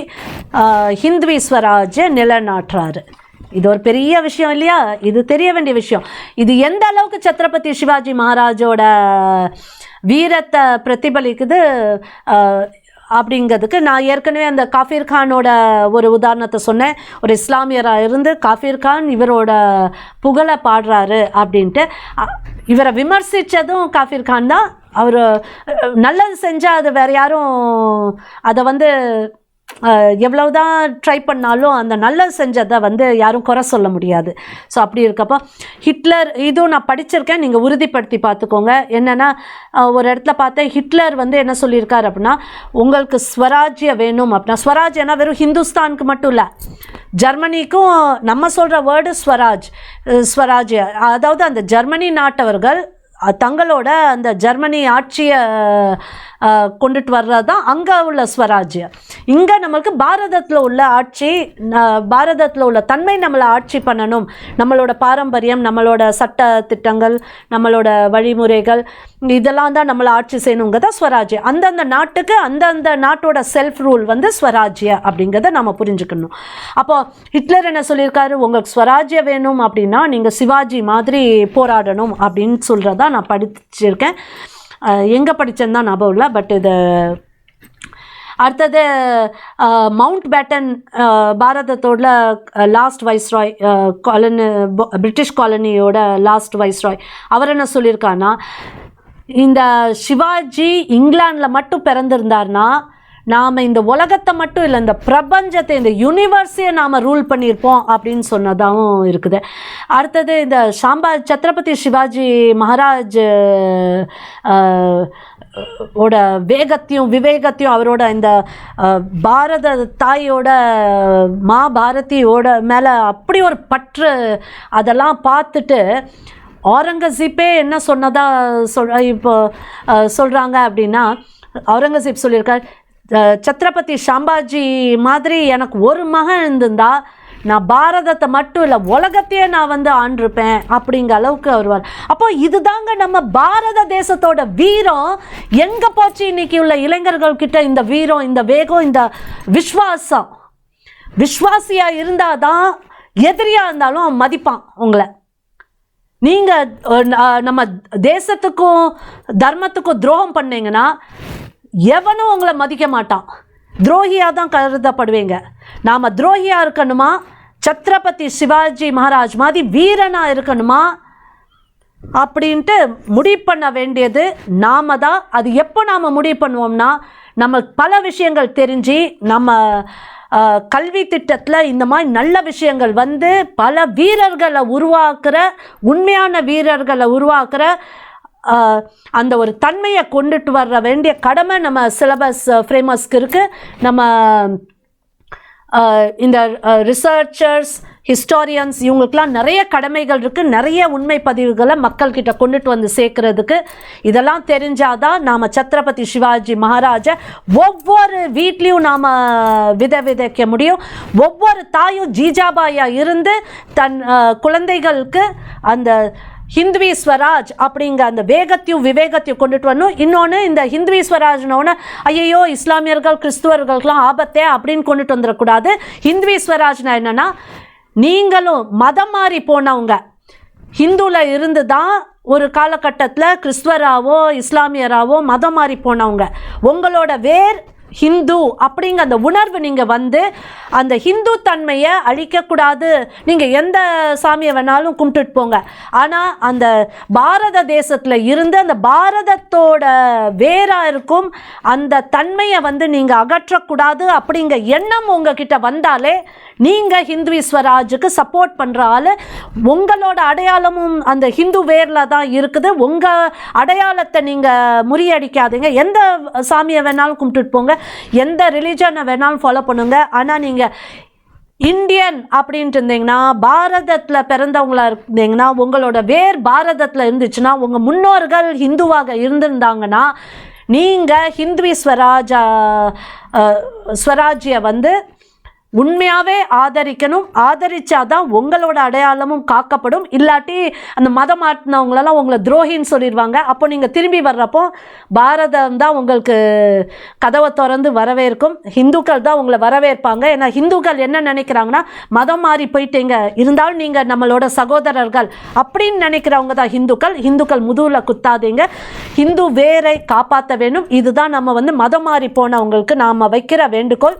ஹிந்த்வி ஸ்வராஜை நிலைநாட்டுறாரு. இது ஒரு பெரிய விஷயம் இல்லையா? இது தெரிய வேண்டிய விஷயம். இது எந்த அளவுக்கு சத்ரபதி சிவாஜி மகாராஜோட வீரத்தை பிரதிபலிக்குது அப்படிங்கிறதுக்கு நான் ஏற்கனவே அந்த காஃபீர் கானோட ஒரு உதாரணத்தை சொன்னேன். ஒரு இஸ்லாமியராக இருந்து காஃபீர் கான் இவரோட புகழை பாடுறாரு அப்படின்ட்டு. இவரை விமர்சித்ததும் காஃபீர் கான் தான். அவர் நல்லது செஞ்சால் அது வேறு யாரும் அதை வந்து எவ்வளவுதான் ட்ரை பண்ணாலும் அந்த நல்லது செஞ்சதை வந்து யாரும் குறை சொல்ல முடியாது. ஸோ அப்படி இருக்கப்போ ஹிட்லர் இதுவும் நான் படிச்சிருக்கேன், நீங்கள் உறுதிப்படுத்தி பார்த்துக்கோங்க. என்னென்னா ஒரு இடத்துல பார்த்தேன், ஹிட்லர் வந்து என்ன சொல்லியிருக்காரு அப்படின்னா உங்களுக்கு ஸ்வராஜ்யம் வேணும் அப்படின்னா, ஸ்வராஜ் ஏன்னா வெறும் ஹிந்துஸ்தானுக்கு மட்டும் இல்லை, ஜெர்மனிக்கும் நம்ம சொல்கிற வேர்டு ஸ்வராஜ்ய, அதாவது அந்த ஜெர்மனி நாட்டவர்கள் தங்களோட அந்த ஜெர்மனி ஆட்சியை கொண்டுட்டு வர்றது தான் அங்கே உள்ள ஸ்வராஜ்யம். இங்கே நம்மளுக்கு பாரதத்தில் உள்ள ஆட்சி, பாரதத்தில் உள்ள தன்மை நம்மளை ஆட்சி பண்ணணும், நம்மளோட பாரம்பரியம், நம்மளோட சட்ட திட்டங்கள், நம்மளோட வழிமுறைகள் இதெல்லாம் தான் நம்மளை ஆட்சி செய்யணுங்கிறத ஸ்வராஜ்யம். அந்தந்த நாட்டுக்கு அந்தந்த நாட்டோட செல்ஃப் ரூல் வந்து ஸ்வராஜ்யம் அப்படிங்கிறத நம்ம புரிஞ்சுக்கணும். அப்போது ஹிட்லர் என்ன சொல்லியிருக்காரு, உங்களுக்கு ஸ்வராஜ்யம் வேணும் அப்படின்னா நீங்கள் சிவாஜி மாதிரி போராடணும் அப்படின்னு சொல்கிறதா நான் படிச்சிருக்கேன். எங்கே படித்தேன்னு தான் ஞாபகம் இல்லை. பட் இது அடுத்தது மவுண்ட் பேட்டன் பாரதத்தோட லாஸ்ட் வைஸ்ராய் பிரிட்டிஷ் காலனியோட லாஸ்ட் வைஸ்ராய், அவர் என்ன சொல்லியிருக்காருன்னா, இந்த சிவாஜி இங்கிலாண்டில் மட்டும் பிறந்திருந்தார்னா நாம் இந்த உலகத்தை மட்டும் இல்லை, இந்த பிரபஞ்சத்தை, இந்த யூனிவர்ஸையை நாம் ரூல் பண்ணியிருப்போம் அப்படின்னு சொன்னதாகவும் இருக்குது. அடுத்தது இந்த சத்ரபதி சிவாஜி மகாராஜ் ஓட வேகத்தையும் விவேகத்தையும் அவரோட இந்த பாரத தாயோட பாரதியோட மேலே அப்படி ஒரு பற்று, அதெல்லாம் பார்த்துட்டு அவுரங்கசீப்பே என்ன சொன்னதா இப்போ சொல்கிறாங்க அப்படின்னா, அவுரங்கசீப் சொல்லியிருக்கார், சத்ரபதி சம்பாஜி மாதிரி எனக்கு ஒரு மகன் இருந்திருந்தா நான் பாரதத்தை மட்டும் இல்லை உலகத்தையே நான் வந்து ஆண்டிருப்பேன் அப்படிங்கிற அளவுக்கு வருவார். அப்போ இதுதாங்க நம்ம பாரத தேசத்தோட வீரம். எங்கே போச்சு இன்னைக்கு உள்ள இளைஞர்கள்கிட்ட இந்த வீரம், இந்த வேகம், இந்த விஸ்வாசியாக இருந்தால் தான் எதிரியாக இருந்தாலும் அவன் மதிப்பான் உங்களை. நீங்கள் நம்ம தேசத்துக்கும் தர்மத்துக்கும் துரோகம் பண்ணீங்கன்னா எவனும் உங்களை மதிக்க மாட்டான், துரோகியாக தான் கருதப்படுவீங்க. நாம் துரோகியாக இருக்கணுமா, சத்ரபதி சிவாஜி மகாராஜ் மாதிரி வீரனாக இருக்கணுமா அப்படின்ட்டு முடிவு பண்ண வேண்டியது நாம தான். அது எப்போ நாம் முடிவு பண்ணுவோம்னா, நம்ம பல விஷயங்கள் தெரிஞ்சு நம்ம கல்வி திட்டத்தில் இந்த மாதிரி நல்ல விஷயங்கள் வந்து பல வீரர்களை உருவாக்குற, உண்மையான வீரர்களை உருவாக்குற அந்த ஒரு தன்மையை கொண்டுட்டு வர வேண்டிய கடமை நம்ம சிலபஸ் ஃப்ரேமர்ஸ்க்கு இருக்குது. நம்ம இந்த ரிசர்ச்சர்ஸ், ஹிஸ்டாரியன்ஸ் இவங்களுக்கெல்லாம் நிறைய கடமைகள் இருக்குது. நிறைய உண்மை பதிவுகளை மக்கள்கிட்ட கொண்டுட்டு வந்து சேர்க்கறதுக்கு. இதெல்லாம் தெரிஞ்சாதான் நாம் சத்ரபதி சிவாஜி மகாராஜை ஒவ்வொரு வீட்லேயும் நாம் விதைக்க முடியும். ஒவ்வொரு தாயும் ஜீஜாபாயாக இருந்து தன் குழந்தைகளுக்கு அந்த ஹிந்துவி ஸ்வராஜ் அப்படிங்கிற அந்த வேகத்தையும் விவேகத்தையும் கொண்டுட்டு வரணும். இன்னொன்று, இந்த ஹிந்துவி ஸ்வராஜ்னோன்னு ஐயோ இஸ்லாமியர்கள் கிறிஸ்துவர்களுக்கெல்லாம் ஆபத்தே அப்படின்னு கொண்டுட்டு வந்துடக்கூடாது. ஹிந்துவி ஸ்வராஜ்னா என்னென்னா, நீங்களும் மதம் மாறி போனவங்க ஹிந்துவில் இருந்து தான் ஒரு காலகட்டத்தில் கிறிஸ்துவராவோ இஸ்லாமியராவோ மதம் மாறி போனவங்க, உங்களோட வேர் ஹிந்து அப்படிங்கிற அந்த உணர்வு நீங்கள் வந்து அந்த ஹிந்து தன்மையை அழிக்கக்கூடாது. நீங்கள் எந்த சாமியை வேணாலும் கும்பிட்டுட்டு போங்க, ஆனால் அந்த பாரத தேசத்தில் இருந்து அந்த பாரதத்தோட வேறாக இருக்கும் அந்த தன்மையை வந்து நீங்கள் அகற்றக்கூடாது அப்படிங்கிற எண்ணம் உங்ககிட்ட வந்தாலே நீங்கள் ஹிந்துவி ஸ்வராஜுக்கு சப்போர்ட் பண்ணுற ஆள். உங்களோட அடையாளமும் அந்த ஹிந்து வேரில் தான் இருக்குது. உங்கள் அடையாளத்தை நீங்கள் முறியடிக்காதீங்க. எந்த சாமியை வேணாலும் கும்பிட்டுட்டு போங்க, எந்த ரிலிஜனை வேணாலும் ஃபாலோ பண்ணுங்க. ஆனால் நீங்கள் இந்தியன் அப்படின்ட்டு இருந்தீங்கன்னா, பாரதத்தில் பிறந்தவங்களா இருந்தீங்கன்னா, உங்களோட வேர் பாரதத்தில் இருந்துச்சுன்னா, உங்கள் முன்னோர்கள் ஹிந்துவாக இருந்திருந்தாங்கன்னா, நீங்கள் ஹிந்துவி ஸ்வராஜ்யை வந்து உண்மையாகவே ஆதரிக்கணும். ஆதரிச்சாதான் உங்களோட அடையாளமும் காக்கப்படும். இல்லாட்டி அந்த மதம் மாற்றினவங்களெல்லாம் உங்களை துரோகின்னு சொல்லிடுவாங்க. அப்போ நீங்கள் திரும்பி வர்றப்போ பாரதம் தான் உங்களுக்கு கதவை திறந்து வரவேற்கும், ஹிந்துக்கள் தான் உங்களை வரவேற்பாங்க. ஏன்னா ஹிந்துக்கள் என்ன நினைக்கிறாங்கன்னா, மதம் மாறி போயிட்டீங்க இருந்தாலும் நீங்கள் நம்மளோட சகோதரர்கள் அப்படின்னு நினைக்கிறவங்க தான் ஹிந்துக்கள். ஹிந்துக்கள் முதுகில் குத்தாதீங்க, ஹிந்து வேரை காப்பாற்ற வேணும். இதுதான் நம்ம வந்து மதம் மாறி போனவங்களுக்கு நாம் வைக்கிற வேண்டுகோள்.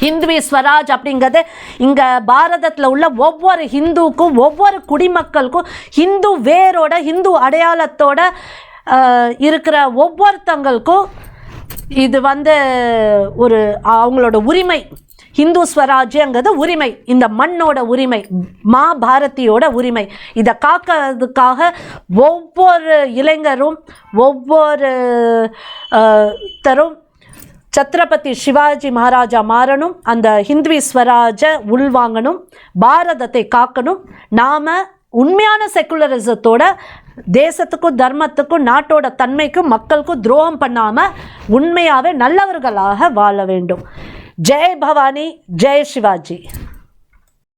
ஹிந்துவி ஸ்வராஜ் அப்படிங்கிறது இங்கே பாரதத்தில் உள்ள ஒவ்வொரு ஹிந்துவுக்கும், ஒவ்வொரு குடிமக்களுக்கும், ஹிந்து வேரோட ஹிந்து அடையாளத்தோட இருக்கிற ஒவ்வொருத்தங்களுக்கும் இது வந்து ஒரு அவங்களோட உரிமை. ஹிந்து ஸ்வராஜ்யங்கிறது உரிமை, இந்த மண்ணோட உரிமை, மா பாரதியோட உரிமை. இதை காக்கிறதுக்காக ஒவ்வொரு இளைஞரும் ஒவ்வொரு தரும் சத்ரபதி சிவாஜி மகாராஜா மாறணும், அந்த ஹிந்துவி ஸ்வராஜை உள்வாங்கணும், பாரதத்தை காக்கணும். நாம் உண்மையான செக்குலரிசத்தோட தேசத்துக்கும் தர்மத்துக்கும் நாட்டோட தன்மைக்கும் மக்களுக்கும் துரோகம் பண்ணாமல் உண்மையாகவே நல்லவர்களாக வாழ வேண்டும். ஜெய் பவானி, ஜெய் சிவாஜி.